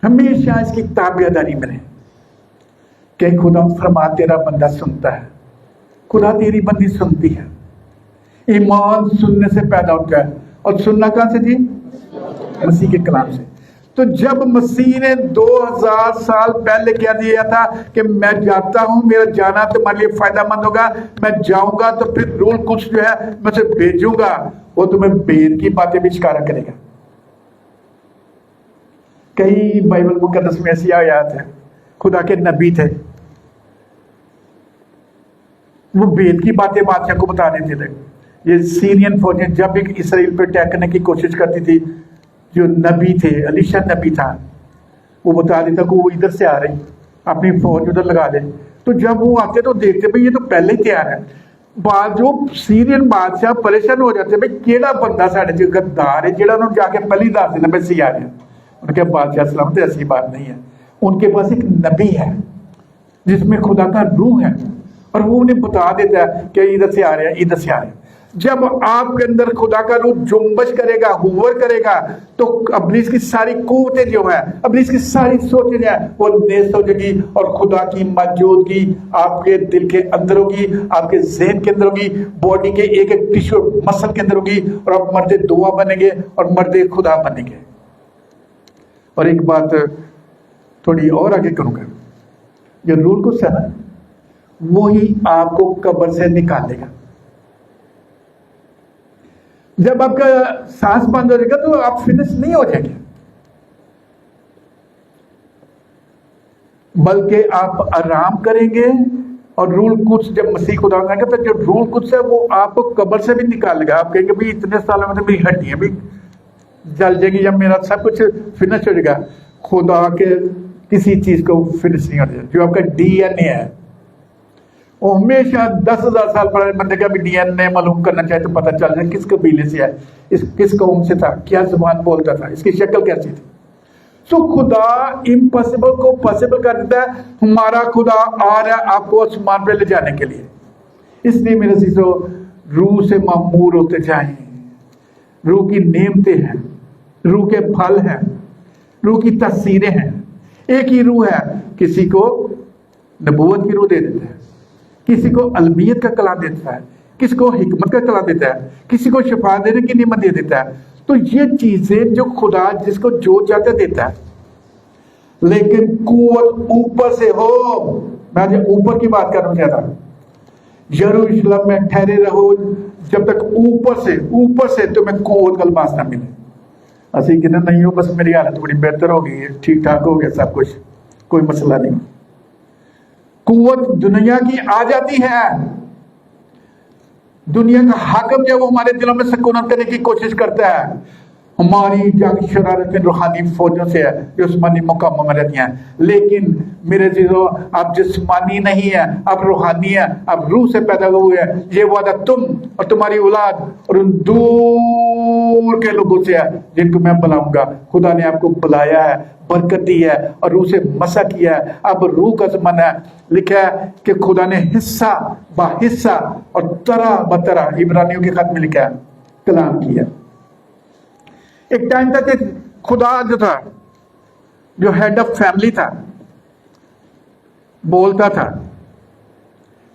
ہمیشہ اس کی تابعداری میں رہیں کہ خدا فرما تیرا بندہ سنتا ہے، خدا تیری بندی سنتی ہے۔ ایمان سننے سے پیدا ہوتا ہے، اور سننا کہاں سے تھی؟ مسیح کے کلام سے۔ تو جب مسیح نے 2000 سال پہلے کیا دیا تھا کہ میں جاتا ہوں، میرا جانا تمہارے لیے فائدہ مند ہوگا، میں جاؤں گا تو پھر روح القدس جو ہے میں اسے بھیجوں گا، وہ تمہیں بیر کی باتیں بھی اشارہ کرے گا۔ کئی بائبل مقدس میں ایسی آیات ہیں، خدا کے نبی تھے، وہ بیر کی باتیں بادشاہ کو بتا دیتے تھے۔ یہ سیرین فوجیں جب ایک اسرائیل پہ اٹیک کرنے کی کوشش کرتی تھی، جو نبی تھے، الیشا نبی تھا، وہ بتا دیتا کہ وہ ادھر سے آ رہی، اپنی فوج ادھر لگا دے۔ تو جب وہ آتے تو دیکھتے بھئی یہ تو پہلے ہی تیار ہے۔ بعد جو سیرین بادشاہ پریشان ہو جاتے بھئی کیڑا بندہ ساڑھے جو غدار ہے جیڑا انہوں جا کے پہلی دار دینا بھئی سی آ رہے ہیں۔ ان کے بادشاہ سلامت ایسی بات نہیں ہے، ان کے پاس ایک نبی ہے جس میں خدا کا روح ہے، اور وہ انہیں بتا دیتا ہے کہ ادھر سے آ رہے ہیں، ادھر سے آ رہے ہیں۔ جب آپ کے اندر خدا کا روح جنبش کرے گا، ہوور کرے گا، تو ابلیس کی ساری قوتیں جو ہیں، ابلیس کی ساری سوچیں جو ہیں وہ نیست ہو جائے گی، اور خدا کی موجودگی آپ کے دل کے اندر ہوگی، آپ کے ذہن کے اندر ہوگی، باڈی کے ایک ایک ٹشو مسل کے اندر ہوگی، اور آپ مرد دعا بنیں گے اور مرد خدا بنیں گے۔ اور ایک بات تھوڑی اور آگے کروں گا، جو روح القدس ہے نا، وہی آپ کو قبر سے نکالے گا۔ جب آپ کا سانس بند ہو جائے گا تو آپ فنش نہیں ہو جائیں گے، بلکہ آپ آرام کریں گے، اور روح القدس جب مسیح خدا آئے گا تو جو روح القدس ہے وہ آپ کو قبر سے بھی نکالے گا۔ آپ کہیں گے بھئی اتنے سالوں میں تو میری ہڈیاں بھی جل جائے گی یا میرا سب کچھ فنش ہو جائے گا۔ خدا کے کسی چیز کو فنش نہیں ہوتا، جو آپ کا ڈی این اے ہے وہ ہمیشہ 10,000 سال پہلے بندے کا بھی ڈی این اے معلوم کرنا چاہے تو پتہ چل جائے کس قبیلے سے ہے، اس کس قوم سے تھا، کیا زبان بولتا تھا، اس کی شکل کیسی تھی۔ سو خدا امپاسبل کو پاسبل کر دیتا ہے۔ ہمارا خدا آ رہا ہے آپ کو آسمان پہ لے جانے کے لیے۔ اس لیے میرے عزیزو روح سے معمور ہوتے جائیں۔ روح کی نعمتیں ہیں، روح کے پھل ہیں، روح کی تاثیریں ہیں۔ ایک ہی روح ہے، کسی کو نبوت کی روح دے دیتا ہے، کسی کو علمیت کا کلام دیتا ہے، کسی کو حکمت کا کلام دیتا ہے، کسی کو شفا دینے کی نعمت دے دیتا ہے۔ تو یہ چیزیں جو خدا جس کو جو چاہتا دیتا ہے، لیکن قوت اوپر سے ہو۔ میں جو اوپر کی بات کرنا چاہتا ہوں، یروشلم میں ٹھہرے رہو جب تک اوپر سے تمہیں قوت کا لباس نہ ملے۔ اسی کہ نہیں ہو، بس میری حالت بڑی بہتر ہو گئی ہے، ٹھیک ٹھاک ہو گیا سب کچھ، کوئی مسئلہ نہیں۔ قوت دنیا کی آ جاتی ہے، دنیا کا حاکم جو وہ ہمارے دلوں میں سکونت کرنے کی کوشش کرتا ہے۔ ہماری جنگ شرارت روحانی فوجوں سے ہے جو جسمانی مقاموں میں رہتی ہیں، لیکن میرے عزیزو آپ جسمانی نہیں ہیں، آپ روحانی ہیں، آپ روح سے پیدا ہوئے ہیں۔ یہ وعدہ تم اور تمہاری اولاد اور ان دور کے لوگوں سے ہے جن کو میں بلاؤں گا۔ خدا نے آپ کو بلایا ہے، برکت دی ہے اور روح سے مسا کیا ہے۔ اب روح کا زمانہ ہے۔ لکھا ہے کہ خدا نے حصہ با حصہ اور طرح بطرح، عبرانیوں کے خط میں لکھا ہے، کلام کیا۔ ایک ٹائم تک کہ خدا جو تھا، جو ہیڈ آف فیملی تھا، بولتا تھا۔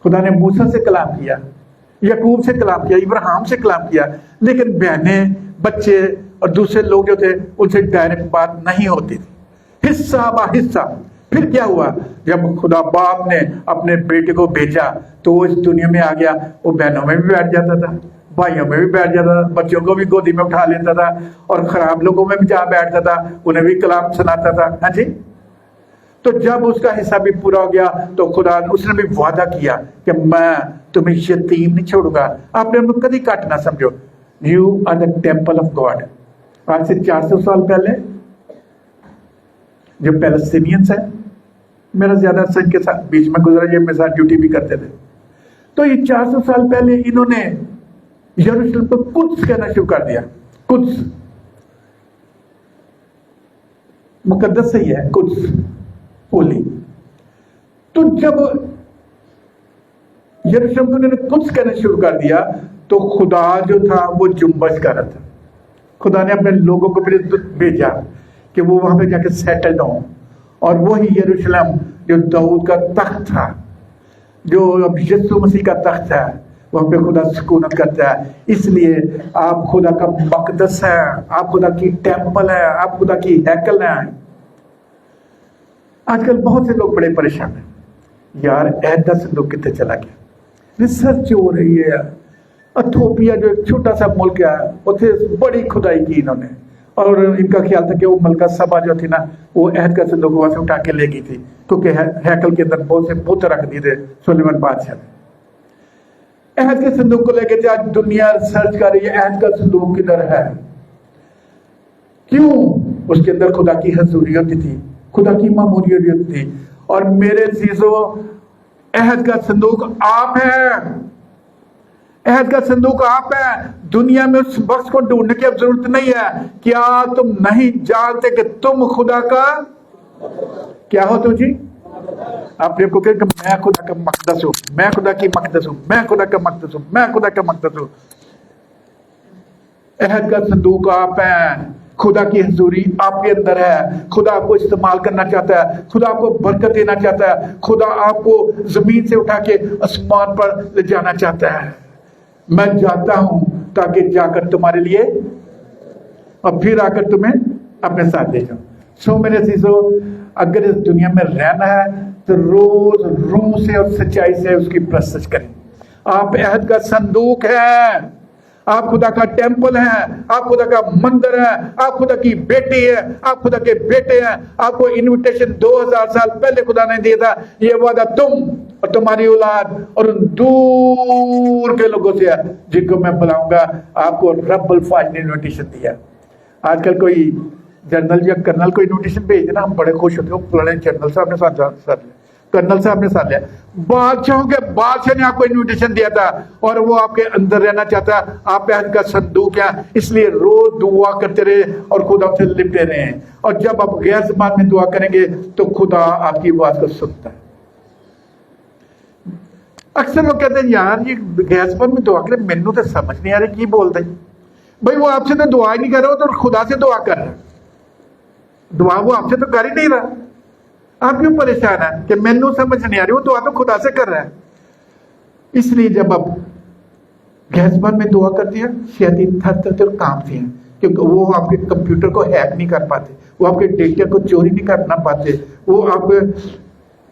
خدا نے موسیٰ سے کلام کیا، یعقوب سے کلام کیا، ابراہیم سے کلام کیا، لیکن بہنیں، بچے اور دوسرے لوگ جو تھے ان سے ڈائریکٹ بات نہیں ہوتی تھی، حصہ با حصہ۔ پھر کیا ہوا؟ جب خدا باپ نے اپنے بیٹے کو بھیجا تو وہ اس دنیا میں آ گیا، وہ بہنوں میں بھی بیٹھ جاتا تھا، بھائیوں میں بھی بیٹھ جاتا تھا، بچوں کو بھی گودی میں اٹھا لیتا تھا، اور خراب لوگوں میں بھی جا بیٹھتا تھا، انہیں بھی کلام سناتا تھا۔ ہاں جی۔ تو جب اس کا حصہ بھی پورا ہو گیا تو خدا اس نے بھی وعدہ کیا کہ میں تمہیں یتیم نہیں چھوڑوں گا۔ آپ نے ان کو کبھی کٹ نہ سمجھو۔ You are the temple of God. آج سے 400 سال پہلے جو پیلسٹینینز ہیں، میرا زیادہ عرصہ ان کے ساتھ بیچ میں گزرا، یہ میرے ساتھ ڈیوٹی بھی کرتے تھے، تو یہ 400 سال پہلے انہوں نے یروشلم کو قدس کہنا شروع کر دیا۔ قدس مقدس صحیح ہے، قدس ہولی۔ تو جب यरूशलेम को उन्होंने कुछ कहना शुरू कर दिया तो खुदा जो था वो जुम्बश कर रहा था। खुदा ने अपने लोगों को भेजा कि वो वहां पे जाके सेटल्ड हो, और वही यरूशलेम जो दाऊद का तख्त था, जो अब यीशु मसीह का तख्त है, वहां पे खुदा सुकूनत करता है। इसलिए आप खुदा का मकदस है, आप खुदा की टेम्पल है, आप खुदा की हैकल है। आजकल बहुत से लोग बड़े परेशान हैं, यार ऐदा संदूक कितने चला गया। रिसर्च हो रही है, इथोपिया जो एक छोटा सा मुल्क है, उसे बड़ी खुदाई की इन्होंने, और इनका ख्याल था कि वो मलका सभा जो थी ना, वो अहद का संदूक वहां से उठा के ले गई थी, क्योंकि हैकल के अंदर बहुत से बुत रख दिए थे सुलेमान बादशाह ने। अहद के संदूक को लेकर आज दुनिया रिसर्च कर रही है, अहद का संदूक किधर है, क्यों? उसके अंदर खुदा की हजूरियत थी, खुदा की मामूलियत थी। और मेरे चीजों, अहद का संदूक आप है, अहद का संदूक आप है। दुनिया में उस बख्श को ढूंढने की अब जरूरत नहीं है। क्या तुम नहीं जानते कि तुम खुदा का क्या हो? तुम जी आप को कहें कि मैं खुदा का मकदस हूं, मैं खुदा की मकदस हूं, मैं खुदा का मकदस हूं, मैं खुदा का मकदस हूं। अहद का संदूक आप है, खुदा की हजूरी आपके अंदर है। खुदा आपको इस्तेमाल करना चाहता है, खुदा आपको बरकत देना चाहता है, खुदा आपको जमीन से उठा के आसमान पर ले जाना चाहता है। मैं जाता हूं ताकि जाकर तुम्हारे लिए और फिर आकर तुम्हें अपने साथ ले जाऊं। सो मेरे चीजों, अगर इस दुनिया में रहना है तो रोज रूह से और सच्चाई से उसकी प्रशंसा करें। आप अहद का संदूक है, आप खुदा का टेम्पल हैं, आप खुदा का मंदिर है, आप खुदा की बेटी है, आप खुदा के बेटे हैं। आपको इनविटेशन 2000 साल पहले खुदा ने दिया था, ये वादा तुम और तुम्हारी औलाद और उन दूर के लोगों से है जिनको मैं बुलाऊंगा। आपको रब्बुल फाज ने इन्विटेशन दिया। आजकल कोई जनरल या कर्नल को इन्विटेशन भेज देना, हम बड़े खुश होते हैं, पुराने जनरल साहब ने साथ कर्नल साहब ने साथ लिया। बादशाहों के बादशाह ने आपको इन्विटेशन दिया था और वो आपके अंदर रहना चाहता है। आप अहद का संदूक है, इसलिए रोज दुआ करते रहे और खुदा से लिपटे रहे। और जब आप गैर ज़बान में दुआ करेंगे तो खुदा आपकी आवाज को सुनता है। अक्सर लोग कहते हैं यार ये गैर ज़बान में दुआ करें, मैनू तो समझ नहीं आ रही की बोलते। भाई वो आपसे तो दुआ ही नहीं कर रहा, तो खुदा से दुआ कर रहा है। दुआ वो आपसे तो कर ही नहीं रहा। आप क्यों परेशान है कि मैनू समझ नहीं आ रही? वो दुआ तो खुदा से कर रहा है। इसलिए जब आप गैर ज़बान में दुआ करते हैं, शैतान थर कांपते हैं, क्योंकि वो आपके कंप्यूटर को हैक नहीं कर पाते, वो आपके डेटा को चोरी नहीं करना पाते, वो आपके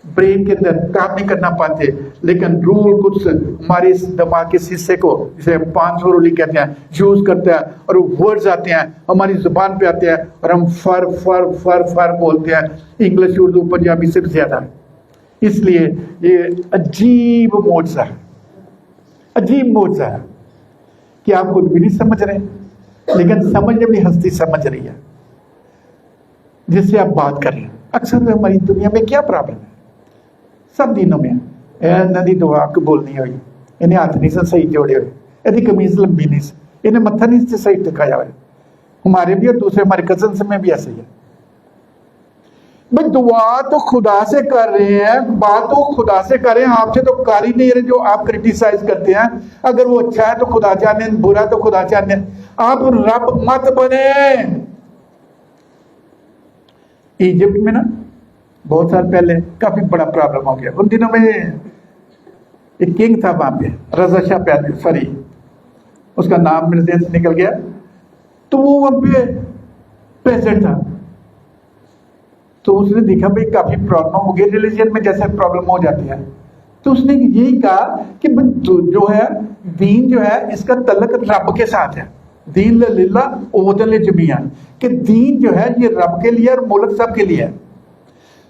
ब्रेन के अंदर काम नहीं करना पाते। लेकिन रूल कुछ हमारे इस दिमाग के हिस्से को, जिसे 500 रूली कहते हैं, यूज करता है और वो वर्ड्स आते हैं हमारी जुबान पे आते हैं और हम फर फर फर फर बोलते हैं, इंग्लिश उर्दू पंजाबी से ज्यादा। इसलिए ये अजीब मोर्चा है, अजीब मोर्चा है कि आप खुद भी नहीं समझ रहे, लेकिन समझने वाली हस्ती समझ रही है जिससे आप बात कर रहे हैं। अक्सर हमारी दुनिया में क्या प्रॉब्लम है? सब दिनों में इन्हों की दुआ कबूल नहीं हुई, इन्हें हाथ नहीं सही जोड़े हुए, यदि कमीज लंबी नहीं, इन्हें मत्था नहीं सही टिकाया हुआ। हमारे भी और दूसरे हमारे कजन में भी ऐसे ही है। भाई दुआ तो खुदा से कर रहे हैं, बात तो खुदा से कर रहे हैं, आपसे तो कर ही नहीं रहे जो आप क्रिटिसाइज करते हैं। अगर वो अच्छा है तो खुदा जाने, बुरा तो खुदा जाने। आप रब मत बने। इजिप्ट में ना बहुत साल पहले काफी बड़ा प्रॉब्लम हो गया। उन दिनों में एक किंग था वहां पे, रजा शाह सॉरी उसका नाम मेरे जहन से निकल गया। तो वो वहां पे प्रेसिडेंट था। तो उसने देखा भाई काफी प्रॉब्लम हो गई रिलीजन में, जैसे प्रॉब्लम हो जाती है। तो उसने यही कहा कि जो है दीन जो है इसका तल्लक रब के साथ है। दीन लिल्ला ओदल जमिया, कि दीन जो है ये रब के लिए और मुल्क सब के लिए है।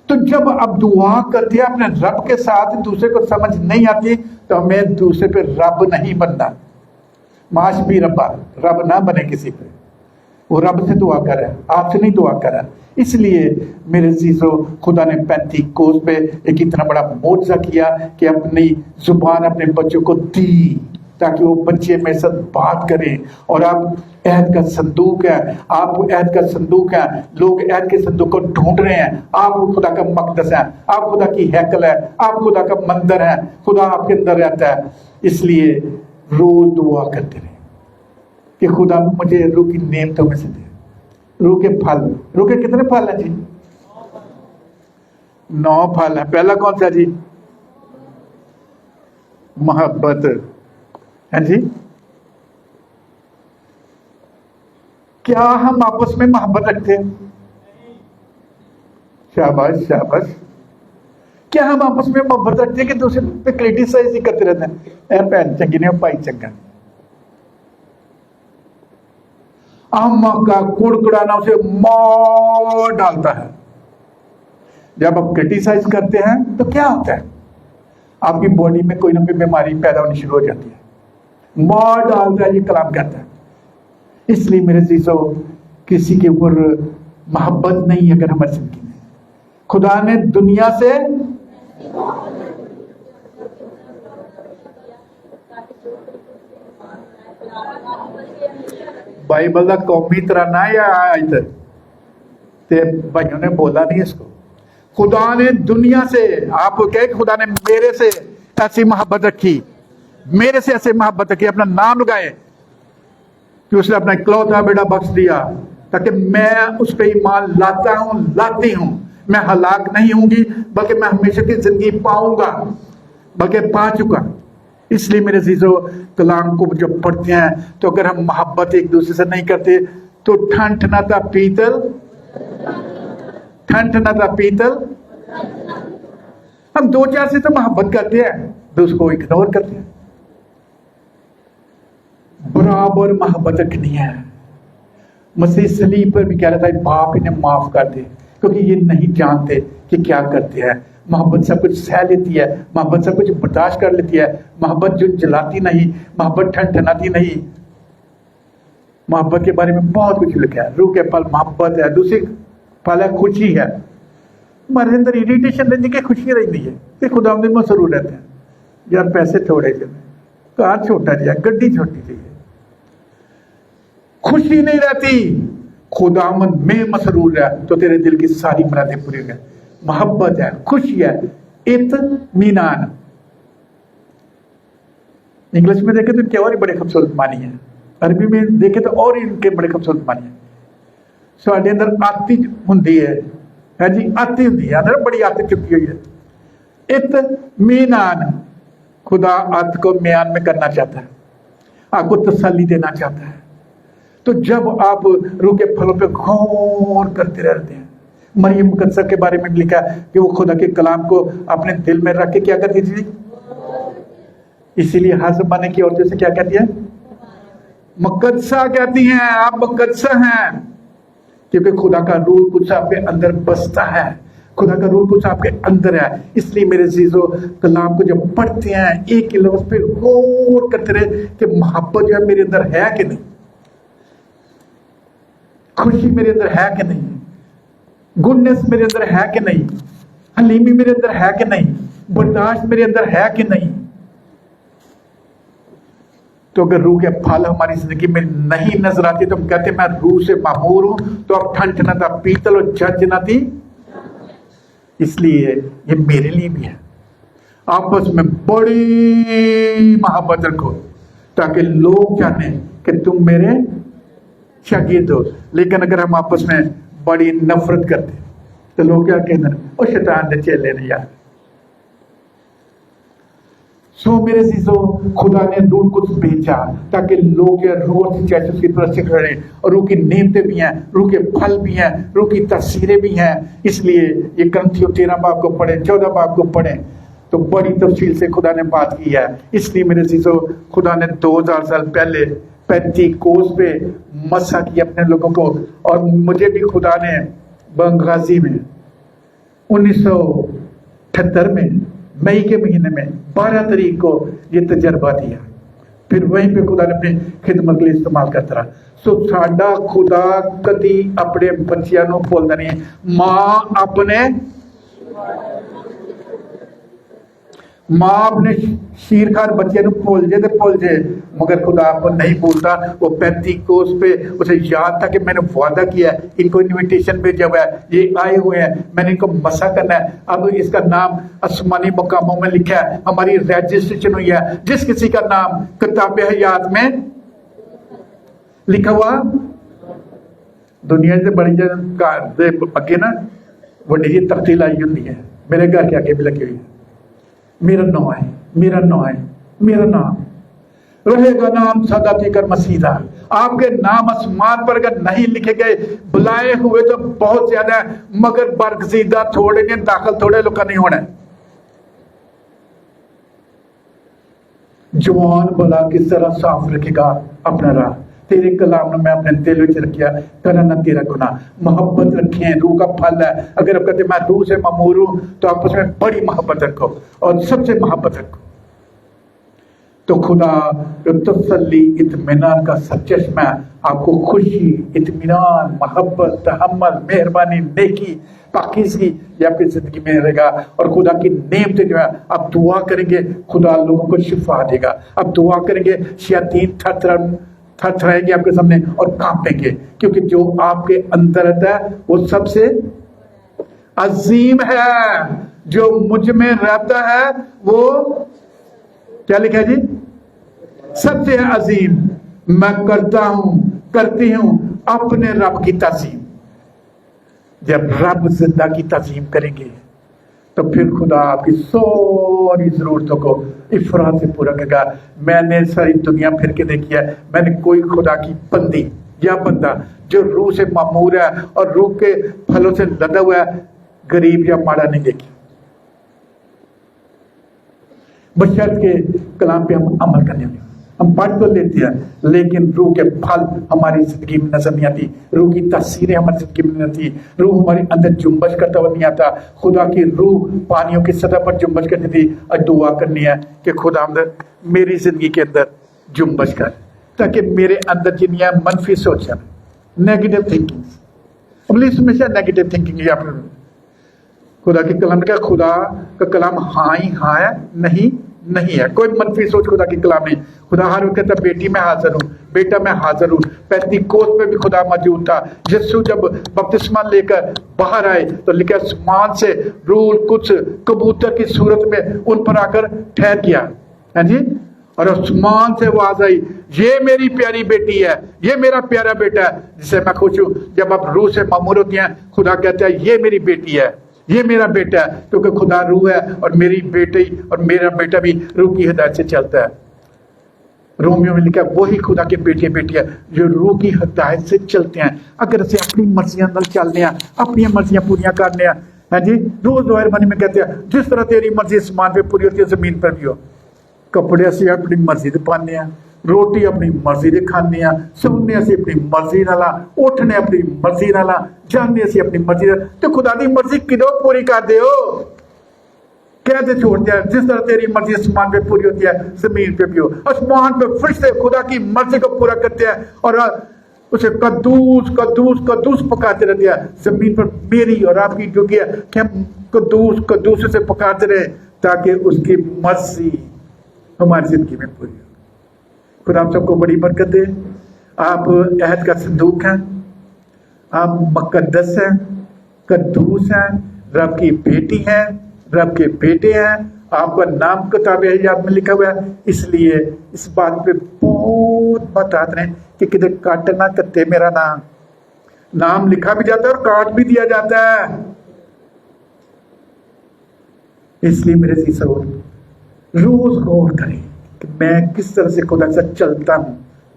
तो जब अब दुआ करते हैं अपने रब के साथ, दूसरे को समझ नहीं आती तो हमें दूसरे पे रब नहीं बनना। माश भी रब्बा, रब ना बने किसी पे। वो रब से दुआ कर रहा है, आपसे नहीं दुआ कर रहा। इसलिए मेरे चीजों, खुदा ने पेंतीकोस पे एक इतना बड़ा मोर्चा किया कि अपनी जुबान अपने बच्चों को दी। ताकि वो बच्चे मेरे साथ बात करें। और आप अहद का संदूक है, आप अहद का संदूक है, लोग अहद के संदूक को ढूंढ रहे हैं। आप खुदा का मकदस है, आप खुदा की हैकल है, आप खुदा का मंदिर है, खुदा आपके अंदर रहता है। इसलिए रोज दुआ करते रहे कि खुदा मुझे रूह की नेमतों में से दे, रूह के फल। रूह के कितने फल हैं जी? 9 फल है। पहला कौन सा जी? मोहब्बत है जी। क्या हम आपस में मोहब्बत रखते हैं? शाबाश शाबाश। क्या हम आपस में मोहब्बत रखते हैं कि दूसरे पे क्रिटिसाइज ही करते रहते हैं? ए भैन चंगी ने भाई चंगा। आम का कुड़कुड़ाना उसे मार डालता है। जब आप क्रिटिसाइज करते हैं तो क्या होता है? आपकी बॉडी में कोई ना कोई बीमारी पैदा होनी शुरू हो जाती है। मार डालता है, ये कलाम कहता है। इसलिए मेरे चीजों, किसी के ऊपर मोहब्बत नहीं अगर हमारी जिंदगी में। खुदा ने दुनिया से बाइबल का कौमी तराना या आयत ते भाइयों ने बोला नहीं इसको। खुदा ने दुनिया से, आपको कहे खुदा ने मेरे से ऐसी मोहब्बत रखी, मेरे से ऐसे मोहब्बत रखी, अपना नाम लगाए कि उसने अपना इकलौता बेटा बख्श दिया ताकि मैं उस पर ईमान लाता हूं, लाती हूं। मैं हलाक नहीं होंगी बल्कि मैं हमेशा की जिंदगी पाऊंगा, बल्कि पा चुका। इसलिए मेरे अजीजों, कलाम को जब पढ़ते हैं तो अगर हम मोहब्बत एक दूसरे से नहीं करते तो ठनठनाता पीतल, ठनठनाता पीतल। हम 2-4 से तो मोहब्बत करते हैं, दूसरे को इग्नोर करते हैं। बराबर मोहब्बत रखनी है। मसीह सलीब पर भी कह रहा था, बाप इन्हें माफ कर दे क्योंकि ये नहीं जानते कि क्या करते हैं। मोहब्बत सब कुछ सह लेती है, मोहब्बत सब कुछ बर्दाश्त कर लेती है। मोहब्बत जो जलाती नहीं, मोहब्बत ठनठनाती नहीं। मोहब्बत के बारे में बहुत कुछ लिखा है। रूह के फल मोहब्बत है, दूसरी फल है खुशी है। हमारे अंदर इरिटेशन रहती है, खुशी रहती है कि खुदा में मसरूर रहते हैं। यार पैसे थोड़े से, कार छोटा जिया, गड्डी छोटी चाहिए, खुशी नहीं रहती। खुदावंद में मसरूर है तो तेरे दिल की सारी मुरादें पूरी हो गई। मोहब्बत है, खुशी है, इत्मीनान। इंग्लिश में देखे तो इनके और ही बड़े खूबसूरत मानी है, अरबी में देखे तो और इनके बड़े खूबसूरत मानी है। साढ़े अंदर आती होंगी है जी, आती होंगी है अंदर, बड़ी आती चुकी हुई है। इत्मीनान, खुदा आत को म्यान में करना चाहता है, आपको तसल्ली देना चाहता है। तो जब आप रूह के फलों पे गौर करते रहते हैं, मरियम मुकद्दसा के बारे में लिखा है कि वो खुदा के कलाम को अपने दिल में रख के क्या करती थी? इसीलिए हर जमाने की औरतें से क्या कहती है? मुकद्दसा कहती हैं। आप मुकद्दसा हैं क्योंकि खुदा का रूह कुछ आपके अंदर बसता है, खुदा का रूह कुछ आपके अंदर है। इसलिए मेरे अजीजों, कलाम को जब पढ़ते हैं एक ही लफ्ज पे गौर करते रहे कि मोहब्बत जो है मेरे अंदर है कि नहीं, खुशी मेरे अंदर है कि नहीं, गुडनेस मेरे अंदर है कि नहीं, हलीमी मेरे अंदर है कि नहीं, बर्दाश्त मेरे अंदर है कि नहीं। तो अगर रूह के फल हमारी जिंदगी में नहीं नजर आती तो हम कहते हैं मैं रूह से मामूर हूं, तो अब ठनठनाता पीतल और झंझनाती। इसलिए ये मेरे लिए भी है, आपस में बड़ी मोहब्बत रखो ताकि लोग जाने कि तुम मेरे शागिर्द हो। लेकिन अगर हम आपस में बड़ी नफरत करते तो लोग क्या कहते हैं? और शैतान ने चेले नहीं यार। सो मेरे चीजों, खुदा ने रूह कुछ भेजा ताकि लोग रूह से जैसे उसकी तरफ करें। और रूह की नेमतें भी हैं, रूह के फल भी हैं, रूह की तस्वीरें भी हैं। इसलिए ये ग्रंथियों 13 बाब को पढ़े, 14 बाब को पढ़े तो बड़ी तफसील से खुदा ने बात की है। इसलिए मेरे चीजों, खुदा ने 2000 साल पहले पेंतीकोस पे मसा किया अपने लोगों को। और मुझे भी खुदा ने बंगाजी में 1978 में मई के महीने में 12 तारीख को ये तजर्बा दिया। फिर वहीं पे खुदा ने अपनी खिदमत के लिए इस्तेमाल करता रहा। सो साडा खुदा कदी अपने बच्चियां नूं भुलदा नहीं। मां अपने मां अपने शीरखार बच्चे को भूल जाए तो भूल जाए, मगर खुदा आपको नहीं भूलता। वो 35 पे उसे याद था कि मैंने वादा किया है, इनको इनविटेशन भेजा हुआ है, ये आए हुए हैं, मैंने इनको मसा करना है। अब इसका नाम आसमानी मुकामों में लिखा है, हमारी रजिस्ट्रेशन हुई है। जिस किसी का नाम किताब हयात में लिखा हुआ, दुनिया से बड़ी जगह अगे ना वड्डी जी तख्ती लाई होती है, मेरे घर के आगे भी लगी हुई है, मेरा नाम है, मेरा नाम है, मेरा नाम रहेगा, नाम सदा तिकर मसीहा। आपके नाम आसमान पर अगर नहीं लिखे गए, बुलाए हुए तो बहुत ज्यादा है, मगर बरगजीदा थोड़े ने, दाखिल थोड़े लोग नहीं होना। जवान भला किस तरह साफ रखेगा अपना राह, तेरे कलाम ने मैं अपने दिल में रखिया, करा ना तेरा गुनाह। मोहब्बत रखें, रूह का फल है। अगर आप कहते मैं रूह से ममूर हूं, तो आप उसमें बड़ी मोहब्बत रखो और सबसे मोहब्बत रखो। तो खुदा तसल्ली इत्मीनान का सचश्मा आपको खुशी, इत्मीनान, मोहब्बत, तहम्मुल, मेहरबानी, नेकी, पाकीज़गी ये आपकी जिंदगी में रहेगा। और खुदा की नेमतें जो है, आप दुआ करेंगे खुदा लोगों को शिफा देगा। आप दुआ करेंगे, शैतान थरथराएंगे आपके सामने और कांपेंगे, क्योंकि जो आपके अंदर रहता है वो सबसे अजीम है। जो मुझ में रहता है वो क्या लिखा है जी? सबसे अजीम। मैं करता हूं, करती हूं अपने रब की ताज़ीम। जब रब जिंदा की ताज़ीम करेंगे तो फिर खुदा आपकी सारी जरूरतों को इफरात से पूरा करेगा। मैंने सारी दुनिया फिर के देखी है, मैंने कोई खुदा की बंदी या बंदा जो रूह से मामूर है और रूह के फलों से लदा हुआ है, गरीब या माड़ा नहीं देखी। बशर्त के कलाम पे हम अमल करने में, हम पढ़ तो लेते हैं लेकिन रूह के फल हमारी जिंदगी में नजर नहीं आती, रूह की तस्वीरें हमारी जिंदगी में नहीं आती, रूह हमारे अंदर जुम्बश करता हुआ नहीं आता। खुदा की रूह पानियों की सतह पर जुम्बश करती थी। और दुआ करनी है कि खुदा अंदर मेरी जिंदगी के अंदर जुम्बश कर, ताकि मेरे अंदर जिन्हें मनफी सोच, नेगेटिव थिंकिंग, इंग्लिश में से नेगेटिव थिंकिंग या फिर खुदा के कलाम का, खुदा का कलाम हाँ ही हाँ है, नहीं नहीं है। कोई मनफी सोच खुदा की कलाम नहीं। खुदा हर वक्त कहता बेटी मैं हाजिर हूँ, बेटा मैं हाजिर हूँ। पेंतीकोस्त में भी खुदा मौजूद था। यीशु जब बपतिस्मा लेकर बाहर आए तो लिखा आसमान से रूह कुछ कबूतर की सूरत में उन पर आकर ठहर गया है जी। और आसमान से आवाज आई, ये मेरी प्यारी बेटी है, ये मेरा प्यारा बेटा है जिसे मैं खुश हूँ। जब आप रूह से मामूर होती हैं, खुदा कहता है ये मेरी बेटी है, ये मेरा बेटा है, क्योंकि खुदा रूह है और मेरी बेटी और मेरा बेटा भी रूह की हिदायत से चलता है। रोमियो में लिखा वही खुदा के बेटे बेटियां जो रूह की हिदायत से चलते हैं। अगर असें अपनी मर्जियां नाल चलने हैं, अपनी मर्जियां पूरियां करने हैं जी। रोज दोहर बनी में कहते हैं जिस तरह तेरी मर्जी आसमान पे पूरी होती है जमीन पर भी हो। कपड़े असीं अपनी मर्जी दे पाने हैं, रोटी अपनी मर्जी दे खाने हैं, सोने असीं अपनी मर्जी नाल, उठने अपनी मर्जी नाल, जाने असीं अपनी मर्जी नाल। ते खुदा दी मर्जी किदों पूरी कर दे हो? कहते छोड़ दिया जिस तरह तेरी मर्जी आसमान पे पूरी होती है जमीन पे भी हो। आसमान पे फरिश्ते खुदा की मर्जी को पूरा करते हैं और उसे कद्दूस कद्दूस कद्दूस पकाते रहते हैं। जमीन पर मेरी और आपकी ड्यूटी है कि हम कद्दूस कद्दूस से पकाते रहे ताकि उसकी मर्जी हमारी जिंदगी में पूरी हो। खुदा आप सबको बड़ी बरकत दे। आप अहद का संदूक हैं, आप मुकद्दस हैं, कद्दूस हैं, रब की बेटी हैं, रब के बेटे हैं। आपका नाम किताब हयात में लिखा हुआ है। इसलिए इस बात पे बहुत बतात रहे कि किधर काट ना कते मेरा नाम लिखा भी जाता है और काट भी दिया जाता है। इसलिए मेरे सी सहोदर रोज गौर करें कि मैं किस तरह से खुदा से चलता हूं,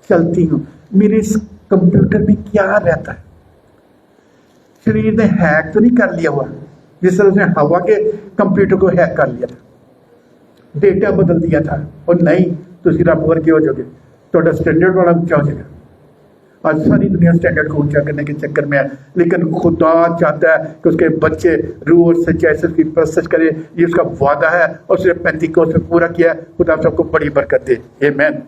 चलती हूं। मेरे इस कंप्यूटर में क्या रहता है? शरीर ने हैक तो नहीं कर लिया हुआ जिस तरह उसने हवा के कंप्यूटर को हैक कर लिया था, डेटा बदल दिया था और नहीं तो रब वर्गे हो जाओगे, तो स्टैंडर्ड वाला ऊंचा हो जाएगा। आज सारी दुनिया स्टैंडर्ड को ऊंचा करने के चक्कर में है, लेकिन खुदा चाहता है कि उसके बच्चे रूह और सच्चाई से उसकी परस्तिश करे। ये उसका वादा है और उसने 35 को पूरा किया है। खुदा सबको बड़ी बरकत दे। आमीन।